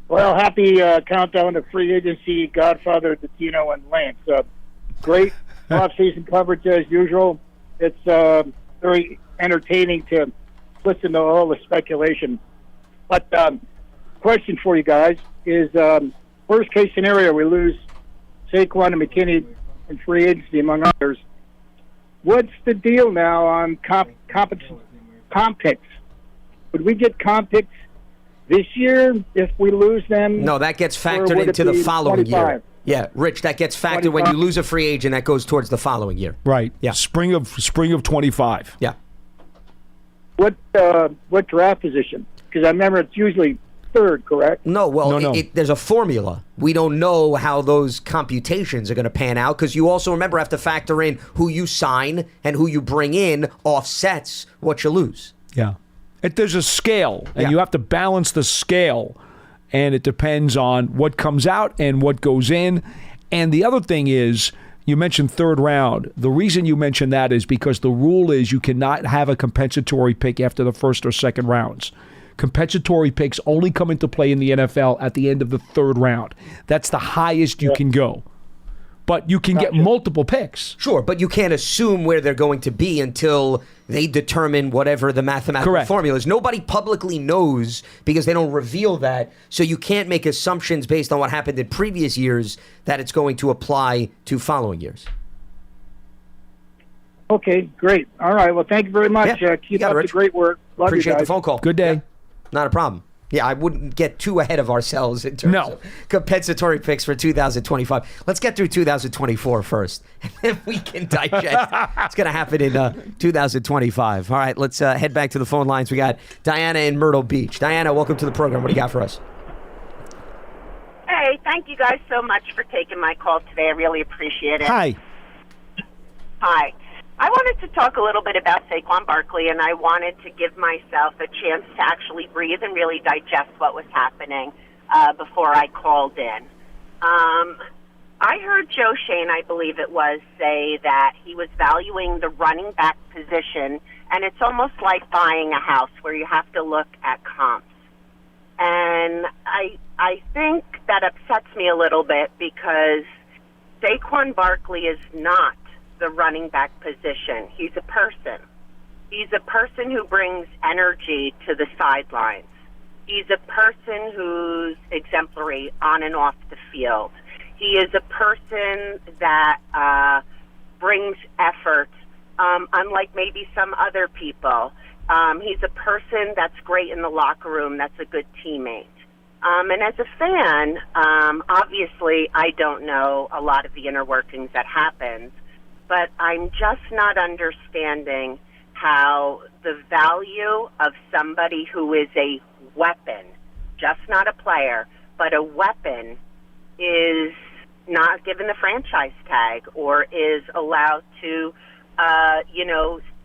Well, happy countdown to free agency, Godfather, Dottino, and Lance. Great off-season coverage as usual. It's very entertaining to listen to all the speculation. But question for you guys is, worst-case scenario, we lose Saquon and McKinney in free agency, among others. What's the deal now on comp picks? Would we get comp picks this year if we lose them? No, that gets factored into the following 25? Year. Yeah, Rich, that gets factored 25? When you lose a free agent. That goes towards the following year. Right. Yeah. Spring of 25. Yeah. What draft position? Because I remember it's usually third, correct? No, well, no. There's a formula. We don't know how those computations are going to pan out because you also, remember, have to factor in who you sign and who you bring in offsets what you lose. Yeah. There's a scale, and you have to balance the scale, and it depends on what comes out and what goes in. And the other thing is, you mentioned third round. The reason you mentioned that is because the rule is you cannot have a compensatory pick after the first or second rounds. compensatory picks only come into play in the NFL at the end of the third round. That's the highest you can go. But you can get multiple picks. Sure, but you can't assume where they're going to be until they determine whatever the mathematical formula is. Nobody publicly knows because they don't reveal that. So you can't make assumptions based on what happened in previous years that it's going to apply to following years. Okay, great. All right. Well, thank you very much. Keep up the great work. Love Appreciate you guys. the phone call. Good day. Yeah, not a problem. Yeah, I wouldn't get too ahead of ourselves in terms of compensatory picks for 2025. Let's get through 2024 first, and then we can digest what's going to happen in 2025. All right, let's head back to the phone lines. We got Diana in Myrtle Beach. Diana, welcome to the program. What do you got for us? Hey, thank you guys so much for taking my call today. I really appreciate it. Hi. I wanted to talk a little bit about Saquon Barkley, and I wanted to give myself a chance to actually breathe and really digest what was happening before I called in. I heard Joe Shane, I believe it was, say that he was valuing the running back position, and it's almost like buying a house where you have to look at comps. And I think that upsets me a little bit because Saquon Barkley is not the running back position. He's a person. He's a person who brings energy to the sidelines. He's a person who's exemplary on and off the field. He is a person that brings effort, unlike maybe some other people. He's a person that's great in the locker room, that's a good teammate. And as a fan, obviously I don't know a lot of the inner workings that happens, but I'm just not understanding how the value of somebody who is a weapon, just not a player, but a weapon, is not given the franchise tag or is allowed to,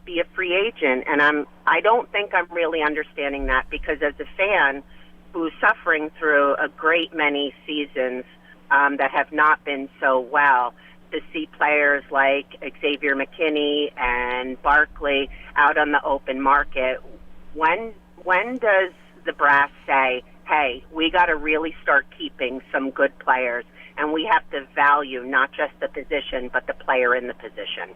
be a free agent. And I don't think I'm really understanding that, because as a fan who's suffering through a great many seasons that have not been so well, to see players like Xavier McKinney and Barkley out on the open market, when does the brass say, hey, we got to really start keeping some good players, and we have to value not just the position, but the player in the position?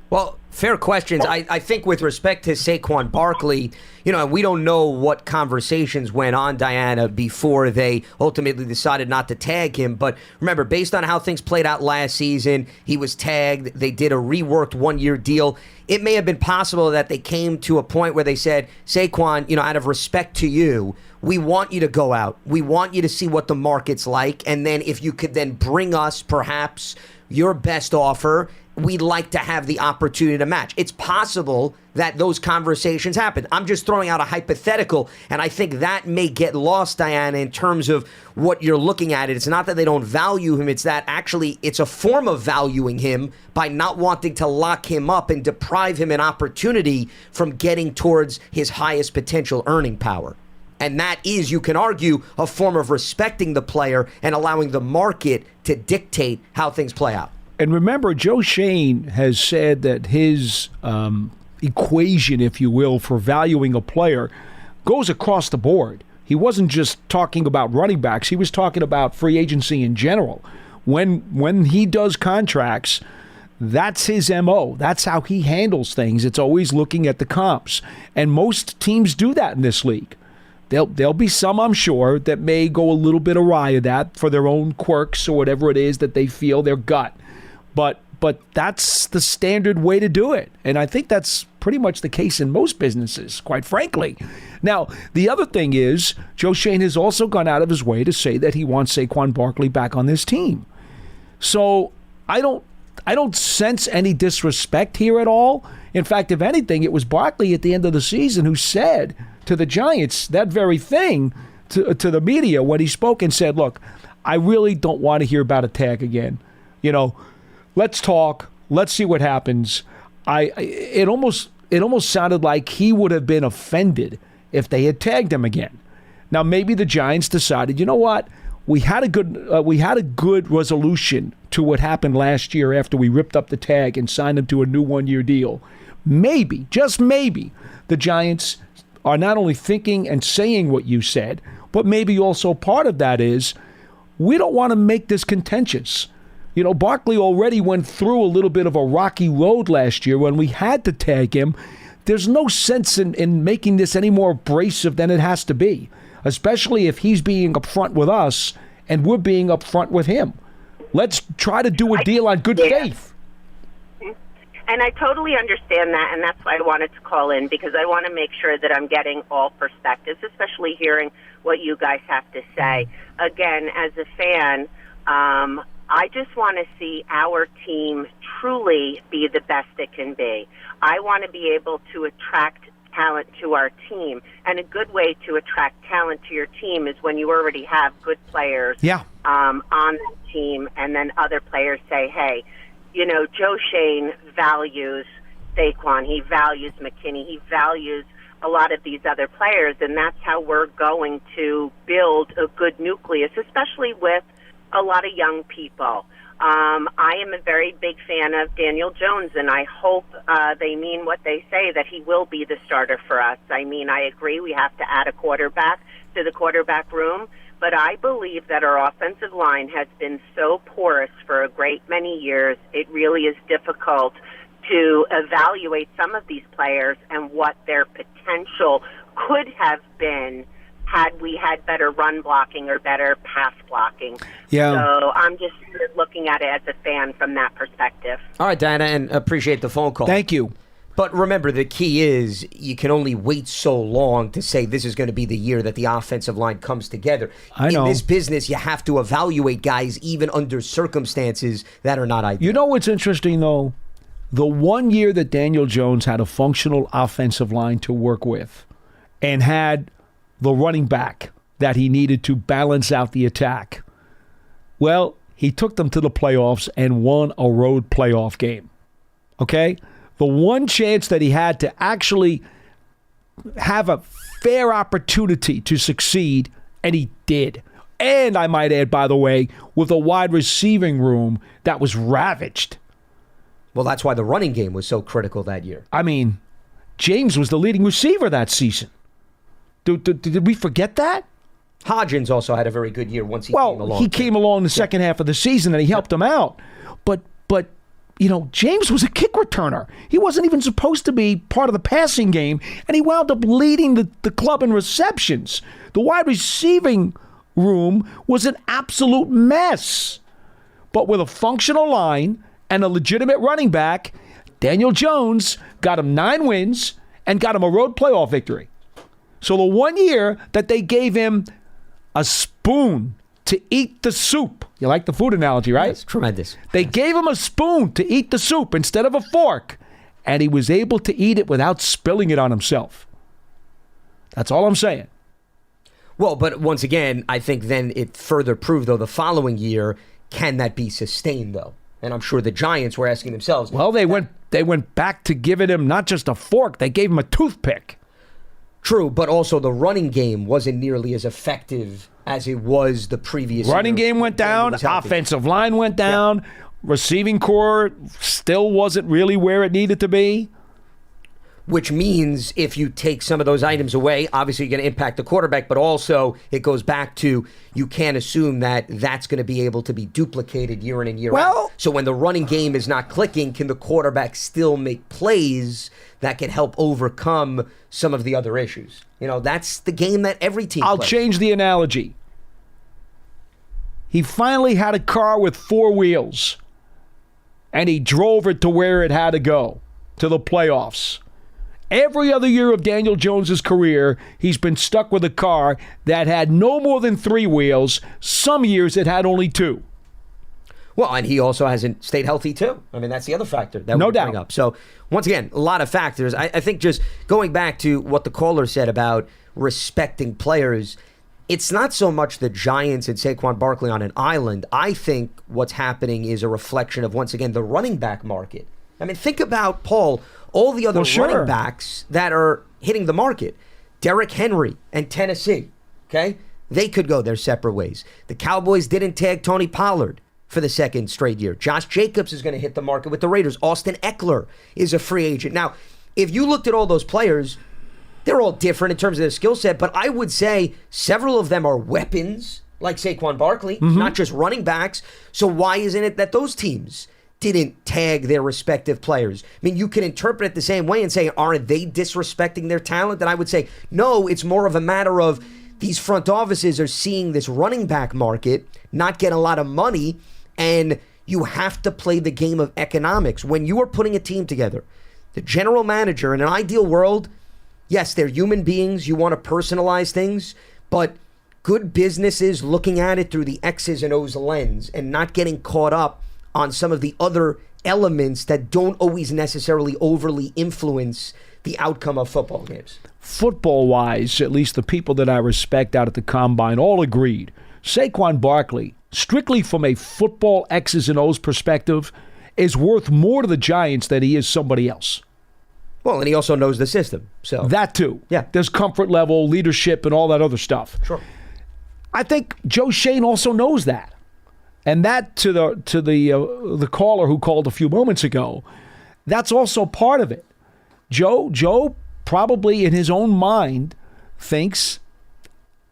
Well, fair questions. I think with respect to Saquon Barkley, we don't know what conversations went on, Diana, before they ultimately decided not to tag him. But remember, based on how things played out last season, he was tagged. They did a reworked one-year deal. It may have been possible that they came to a point where they said, Saquon, out of respect to you, we want you to go out. We want you to see what the market's like. And then if you could then bring us perhaps your best offer, we'd like to have the opportunity to match. It's possible that those conversations happen. I'm just throwing out a hypothetical, and I think that may get lost, Diana, in terms of what you're looking at. It's not that they don't value him, it's that actually it's a form of valuing him by not wanting to lock him up and deprive him an opportunity from getting towards his highest potential earning power. And that is, you can argue, a form of respecting the player and allowing the market to dictate how things play out. And remember, Joe Shane has said that his equation, if you will, for valuing a player goes across the board. He wasn't just talking about running backs. He was talking about free agency in general. When he does contracts, that's his MO. That's how he handles things. It's always looking at the comps. And most teams do that in this league. There'll be some, I'm sure, that may go a little bit awry of that for their own quirks or whatever it is that they feel, their gut. But that's the standard way to do it. And I think that's pretty much the case in most businesses, quite frankly. Now, the other thing is, Joe Shane has also gone out of his way to say that he wants Saquon Barkley back on this team. So I don't sense any disrespect here at all. In fact, if anything, it was Barkley at the end of the season who said to the Giants that very thing to the media when he spoke and said, look, I really don't want to hear about a tag again. Let's talk. Let's see what happens. It almost sounded like he would have been offended if they had tagged him again. Now maybe the Giants decided, you know what? We had a good resolution to what happened last year after we ripped up the tag and signed him to a new one-year deal. Maybe, just maybe, the Giants are not only thinking and saying what you said, but maybe also part of that is we don't want to make this contentious. You know, Barkley already went through a little bit of a rocky road last year when we had to tag him. There's no sense in making this any more abrasive than it has to be, especially if he's being upfront with us and we're being upfront with him. Let's try to do a deal on good faith. And I totally understand that, and that's why I wanted to call in, because I want to make sure that I'm getting all perspectives, especially hearing what you guys have to say. Again, as a fan, I just want to see our team truly be the best it can be. I want to be able to attract talent to our team, and a good way to attract talent to your team is when you already have good players on the team, and then other players say, hey, you know, Joe Shane values Saquon, he values McKinney, he values a lot of these other players, and that's how we're going to build a good nucleus, especially with a lot of young people. I am a very big fan of Daniel Jones, and I hope they mean what they say, that he will be the starter for us. I mean, I agree we have to add a quarterback to the quarterback room, but I believe that our offensive line has been so porous for a great many years, it really is difficult to evaluate some of these players and what their potential could have been had we had better run blocking or better pass blocking. Yeah. So I'm just looking at it as a fan from that perspective. All right, Diana, and appreciate the phone call. Thank you. But remember, the key is you can only wait so long to say this is going to be the year that the offensive line comes together. I know. In this business, you have to evaluate guys even under circumstances that are not ideal. You know what's interesting, though? The 1 year that Daniel Jones had a functional offensive line to work with and had the running back that he needed to balance out the attack, well, he took them to the playoffs and won a road playoff game. Okay? The one chance that he had to actually have a fair opportunity to succeed, and he did. And I might add, by the way, with a wide receiving room that was ravaged. Well, that's why the running game was so critical that year. I mean, James was the leading receiver that season. Did we forget that? Hodgins also had a very good year once he came along. Well, he came along the second half of the season, and he helped him out. But you know, James was a kick returner. He wasn't even supposed to be part of the passing game, and he wound up leading the club in receptions. The wide receiving room was an absolute mess. But with a functional line and a legitimate running back, Daniel Jones got him 9 wins and got him a road playoff victory. So the 1 year that they gave him a spoon to eat the soup. You like the food analogy, right? Yes, tremendous. They gave him a spoon to eat the soup instead of a fork, and he was able to eat it without spilling it on himself. That's all I'm saying. Well, but once again, I think then it further proved, though, the following year, can that be sustained, though? And I'm sure the Giants were asking themselves. Well, they went back to giving him not just a fork, they gave him a toothpick. True, but also the running game wasn't nearly as effective as it was the previous Running year. game went down, offensive line went down, receiving core still wasn't really where it needed to be. Which means if you take some of those items away, obviously you're going to impact the quarterback, but also it goes back to you can't assume that that's going to be able to be duplicated year in and year out. So when the running game is not clicking, can the quarterback still make plays that can help overcome some of the other issues? You know, that's the game that every team I'll plays. change the analogy. He finally had a car with 4 wheels, and he drove it to where it had to go, to the playoffs. Every other year of Daniel Jones's career, he's been stuck with a car that had no more than 3 wheels. Some years it had only 2. Well, and he also hasn't stayed healthy, too. I mean, that's the other factor that No we bring doubt. up. So, once again, a lot of factors. I think just going back to what the caller said about respecting players, it's not so much the Giants and Saquon Barkley on an island. I think what's happening is a reflection of, once again, the running back market. I mean, think about, Paul, all the other running backs that are hitting the market. Derrick Henry and Tennessee, okay? They could go their separate ways. The Cowboys didn't tag Tony Pollard for the second straight year. Josh Jacobs is going to hit the market with the Raiders. Austin Eckler is a free agent. Now, if you looked at all those players, they're all different in terms of their skill set, but I would say several of them are weapons, like Saquon Barkley, not just running backs. So why isn't it that those teams didn't tag their respective players? I mean, you can interpret it the same way and say, aren't they disrespecting their talent? And I would say, no, it's more of a matter of these front offices are seeing this running back market not get a lot of money, and you have to play the game of economics. When you are putting a team together, the general manager, in an ideal world, yes, they're human beings. You want to personalize things, but good businesses looking at it through the X's and O's lens and not getting caught up on some of the other elements that don't always necessarily overly influence the outcome of football games. Football-wise, at least the people that I respect out at the Combine all agreed. Saquon Barkley, strictly from a football X's and O's perspective, is worth more to the Giants than he is somebody else. Well, and he also knows the system. So that too. Yeah. There's comfort level, leadership, and all that other stuff. Sure. I think Joe Shane also knows that. And that, to the caller who called a few moments ago, that's also part of it. Joe probably in his own mind thinks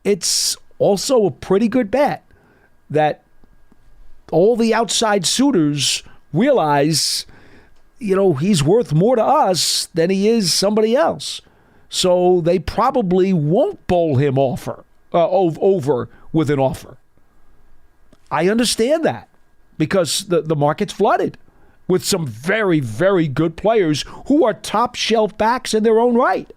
it's also a pretty good bet that all the outside suitors realize, he's worth more to us than he is somebody else. So they probably won't bowl him over with an offer. I understand that because the market's flooded with some very, very good players who are top shelf backs in their own right.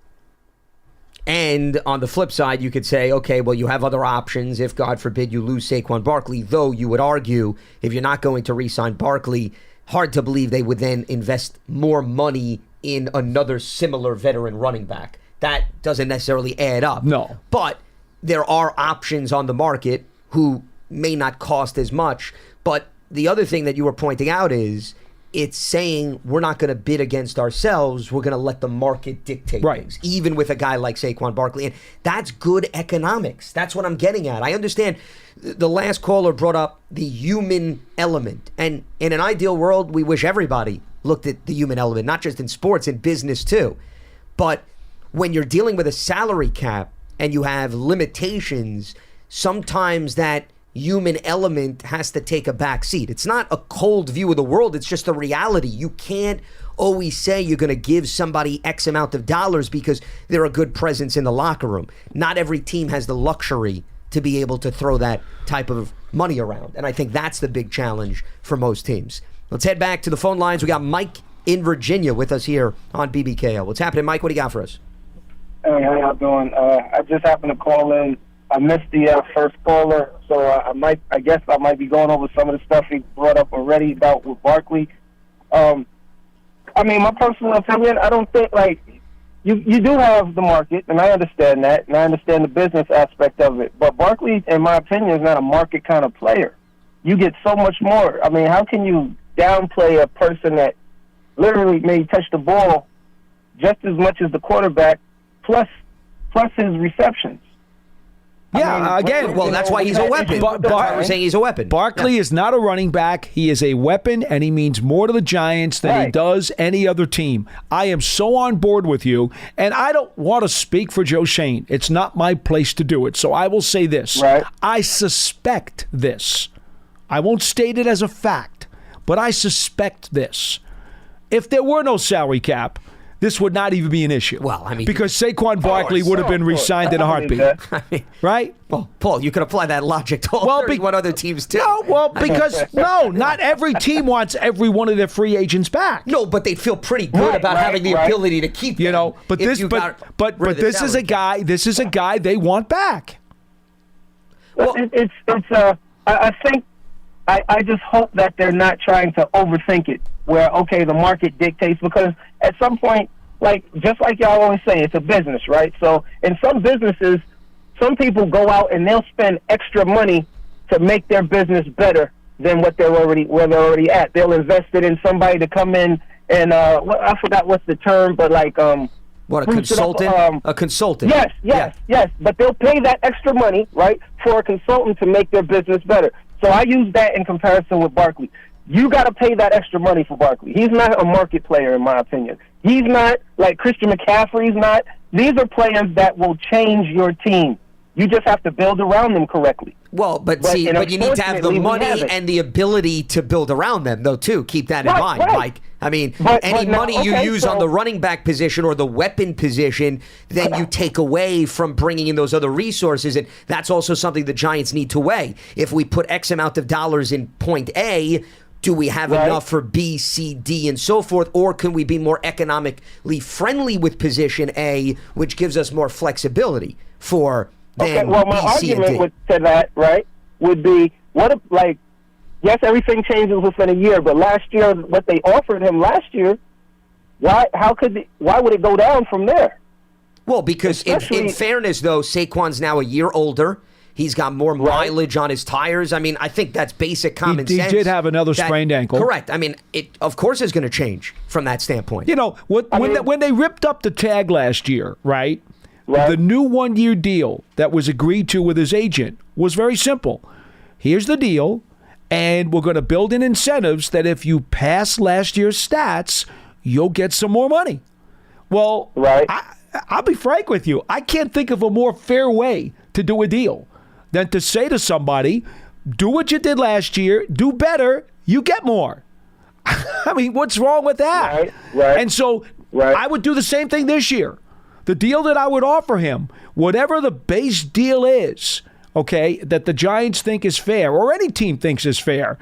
And on the flip side, you could say, okay, well, you have other options if, God forbid, you lose Saquon Barkley, though you would argue if you're not going to re-sign Barkley, hard to believe they would then invest more money in another similar veteran running back. That doesn't necessarily add up. No. But there are options on the market who may not cost as much. But the other thing that you were pointing out is it's saying we're not going to bid against ourselves. We're going to let the market dictate things, even with a guy like Saquon Barkley. And that's good economics. That's what I'm getting at. I understand the last caller brought up the human element. And in an ideal world, we wish everybody looked at the human element, not just in sports, in business too. But when you're dealing with a salary cap and you have limitations, sometimes that human element has to take a back seat. It's not a cold view of the world. It's just a reality. You can't always say you're going to give somebody X amount of dollars because they're a good presence in the locker room. Not every team has the luxury to be able to throw that type of money around. And I think that's the big challenge for most teams. Let's head back to the phone lines. We got Mike in Virginia with us here on BBKO. What's happening, Mike? What do you got for us? Hey, how y'all doing? I just happened to call in. I missed the first caller, so I guess I might be going over some of the stuff he brought up already about with Barkley. I mean, my personal opinion, I don't think, you do have the market, and I understand that, and I understand the business aspect of it. But Barkley, in my opinion, is not a market kind of player. You get so much more. I mean, how can you downplay a person that literally may touch the ball just as much as the quarterback, plus his receptions? Well, that's why he's a weapon. We're saying he's a weapon. Barkley is not a running back. He is a weapon, and he means more to the Giants than he does any other team. I am so on board with you, and I don't want to speak for Joe Shane. It's not my place to do it, so I will say this. I suspect this. I won't state it as a fact, but I suspect this. If there were no salary cap, this would not even be an issue. Well, I mean, because Saquon Barkley would have been re-signed in a heartbeat. Right? Well, Paul, you could apply that logic to all 31 other teams too. No, because not every team wants every one of their free agents back. No, but they'd feel pretty good about having the ability to keep them. But this is a guy. This is a guy they want back. Well, I think I just hope that they're not trying to overthink it. Where the market dictates, because at some point, just like y'all always say, it's a business, right? So in some businesses, some people go out and they'll spend extra money to make their business better than where they're already at. They'll invest it in somebody to come in and I forgot what's the term, but what, a consultant? A consultant. Yes. But they'll pay that extra money, right, for a consultant to make their business better. So I use that in comparison with Barkley. You got to pay that extra money for Barkley. He's not a market player, in my opinion. He's not like Christian McCaffrey's not. these are players that will change your team. You just have to build around them correctly. Well, but you need to have the money and the ability to build around them, though, too. Keep that in mind, Mike. I mean, any money you use on the running back position or the weapon position, then you take away from bringing in those other resources, and that's also something the Giants need to weigh. If we put X amount of dollars in point A, do we have enough for B, C, D, and so forth, or can we be more economically friendly with position A, which gives us more flexibility for then well, my B, C, and D? argument to that, would be, yes, everything changes within a year, but last year, what they offered him last year, why would it go down from there? Well, because in fairness, though, Saquon's now a year older. He's got more mileage on his tires. I mean, I think that's basic common sense. He did have another sprained ankle. Correct. I mean, it of course is going to change from that standpoint. You know, when they ripped up the tag last year, right? The new one-year deal that was agreed to with his agent was very simple. Here's the deal, and we're going to build in incentives that if you pass last year's stats, you'll get some more money. Well, I'll be frank with you. I can't think of a more fair way to do a deal than to say to somebody, do what you did last year, do better, you get more. I mean, what's wrong with that? And so I would do the same thing this year. The deal that I would offer him, whatever the base deal is, okay, that the Giants think is fair or any team thinks is fair,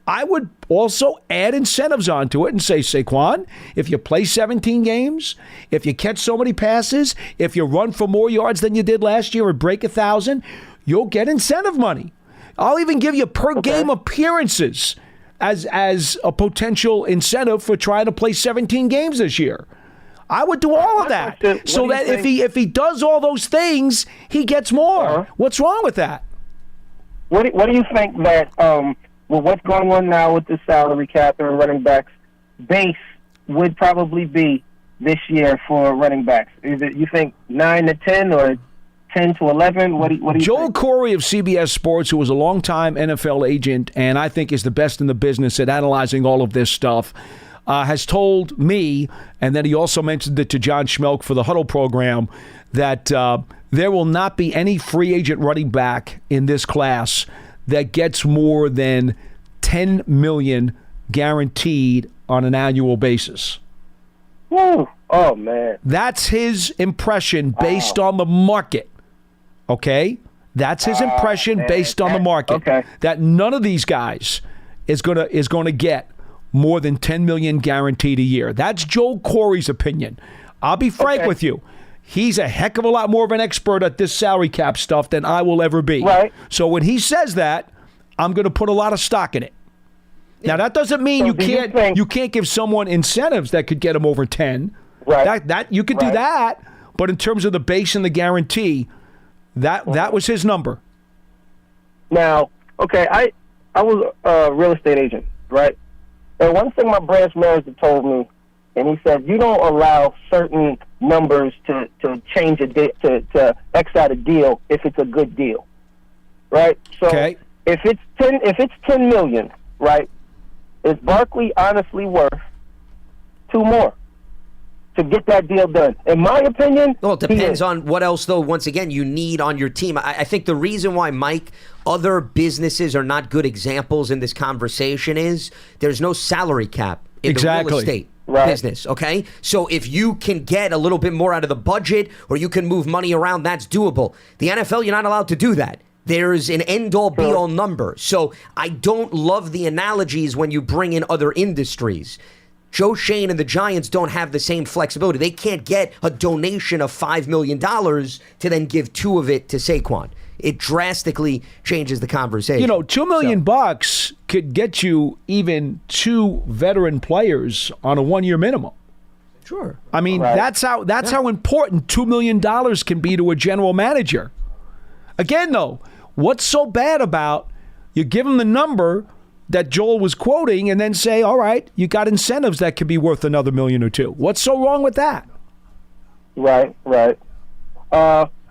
I would also add incentives onto it and say, Saquon, if you play 17 games, if you catch so many passes, if you run for more yards than you did last year or break 1,000, you'll get incentive money. I'll even give you per game appearances as a potential incentive for trying to play 17 games this year. I would do all of that so that if he does all those things, he gets more. What's wrong with that? What do you think that with what's going on now with the salary cap and running backs, base would probably be this year for running backs? Is it, you think, 9 to 10 or 10 to 11? What do you Joel think? Corey of CBS Sports, who was a longtime NFL agent and I think is the best in the business at analyzing all of this stuff, has told me, and then he also mentioned it to John Schmelk for the Huddle program, that there will not be any free agent running back in this class that gets more than $10 million guaranteed on an annual basis. Woo. Oh, man. That's his impression based on the market. Okay? That's his impression based on the market. Okay. That none of these guys is gonna get more than $10 million guaranteed a year. That's Joel Corey's opinion. I'll be frank with you. He's a heck of a lot more of an expert at this salary cap stuff than I will ever be. Right. So when he says that, I'm going to put a lot of stock in it. Now that doesn't mean you can't give someone incentives that could get him over 10. Right. That you could do that, but in terms of the base and the guarantee, that was his number. Now, okay, I was a real estate agent, right? And one thing my branch manager told me, and he said, you don't allow certain numbers to change to X out a deal if it's a good deal, right? So if it's 10 million, right? Is Barkley honestly worth 2 more to get that deal done? In my opinion, well, it depends on what else, though, once again, you need on your team. I think the reason why, Mike, other businesses are not good examples in this conversation is there's no salary cap in the real estate business, okay? So if you can get a little bit more out of the budget or you can move money around, that's doable. The NFL, you're not allowed to do that. There's an end-all, be-all number. So I don't love the analogies when you bring in other industries. Joe Shane and the Giants don't have the same flexibility. They can't get a donation of $5 million to then give 2 of it to Saquon. It drastically changes the conversation. You know, $2 million bucks could get you even 2 veteran players on a 1-year minimum. Sure. I mean, that's how important $2 million can be to a general manager. Again, though, what's so bad about you give him the number that Joel was quoting and then say, all right, you got incentives that could be worth another $1 million or 2. What's so wrong with that? Right.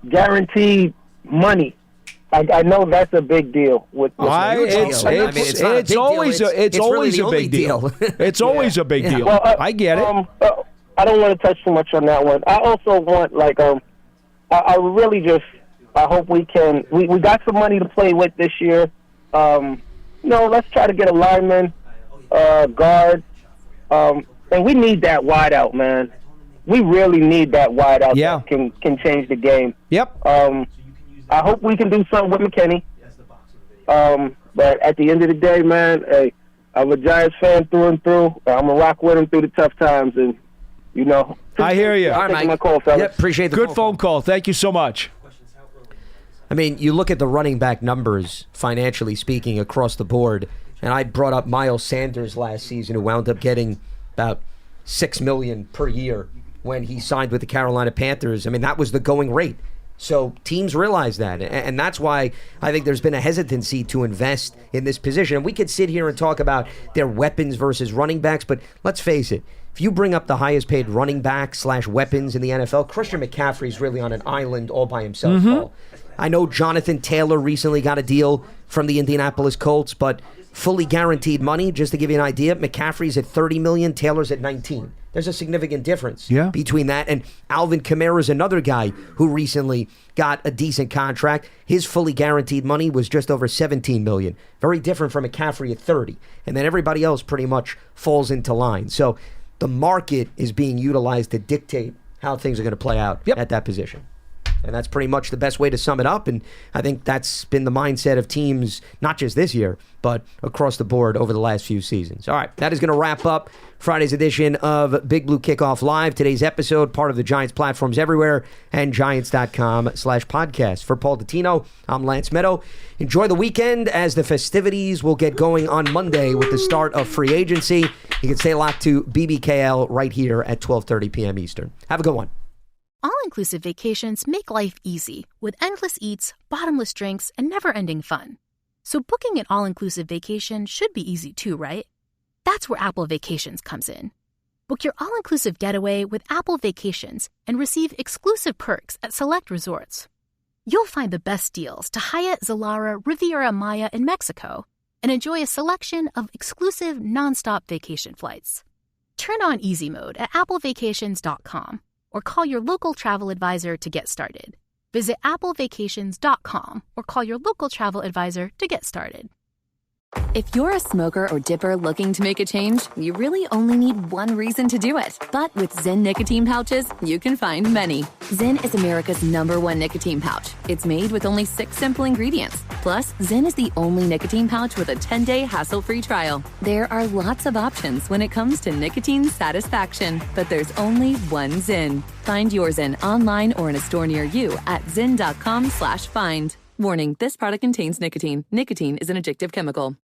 Guaranteed money. I know that's a big deal. It's always a big deal. It's always a big deal. Well, I get it. I don't want to touch too much on that one. I also want, I really just, I hope we can, we got some money to play with this year. Let's try to get a lineman, guard, and we need that wide out, man. We really need that wide out that can change the game. Yep. I hope we can do something with McKinney. But at the end of the day, man, hey, I'm a Giants fan through and through. I'm going to rock with him through the tough times. And, I hear you. All right, Mike. My call, fellas. Yep, appreciate the Good phone call. Thank you so much. I mean, you look at the running back numbers, financially speaking, across the board, and I brought up Miles Sanders last season, who wound up getting about $6 million per year when he signed with the Carolina Panthers. I mean, that was the going rate. So teams realize that, and that's why I think there's been a hesitancy to invest in this position. And we could sit here and talk about their weapons versus running backs, but let's face it, if you bring up the highest paid running back / weapons in the NFL, Christian McCaffrey's really on an island all by himself, Paul. I know Jonathan Taylor recently got a deal from the Indianapolis Colts, but fully guaranteed money, just to give you an idea, McCaffrey's at $30 million, Taylor's at $19. There's a significant difference between that. And Alvin Kamara's another guy who recently got a decent contract. His fully guaranteed money was just over $17 million. Very different from McCaffrey at $30. And then everybody else pretty much falls into line. So the market is being utilized to dictate how things are going to play out at that position. And that's pretty much the best way to sum it up. And I think that's been the mindset of teams, not just this year, but across the board over the last few seasons. All right, that is going to wrap up Friday's edition of Big Blue Kickoff Live. Today's episode, part of the Giants platforms everywhere and Giants.com/podcast. For Paul Dottino, I'm Lance Medow. Enjoy the weekend as the festivities will get going on Monday with the start of free agency. You can stay locked to BBKL right here at 12:30 p.m. Eastern. Have a good one. All-inclusive vacations make life easy with endless eats, bottomless drinks, and never-ending fun. So booking an all-inclusive vacation should be easy too, right? That's where Apple Vacations comes in. Book your all-inclusive getaway with Apple Vacations and receive exclusive perks at select resorts. You'll find the best deals to Hyatt Zilara Riviera Maya in Mexico and enjoy a selection of exclusive nonstop vacation flights. Turn on easy mode at applevacations.com. or call your local travel advisor to get started. Visit applevacations.com or call your local travel advisor to get started. If you're a smoker or dipper looking to make a change, you really only need one reason to do it. But with Zyn nicotine pouches, you can find many. Zyn is America's #1 nicotine pouch. It's made with only 6 simple ingredients. Plus, Zyn is the only nicotine pouch with a 10-day hassle-free trial. There are lots of options when it comes to nicotine satisfaction, but there's only one Zyn. Find your Zyn online or in a store near you at zyn.com/find. Warning, this product contains nicotine. Nicotine is an addictive chemical.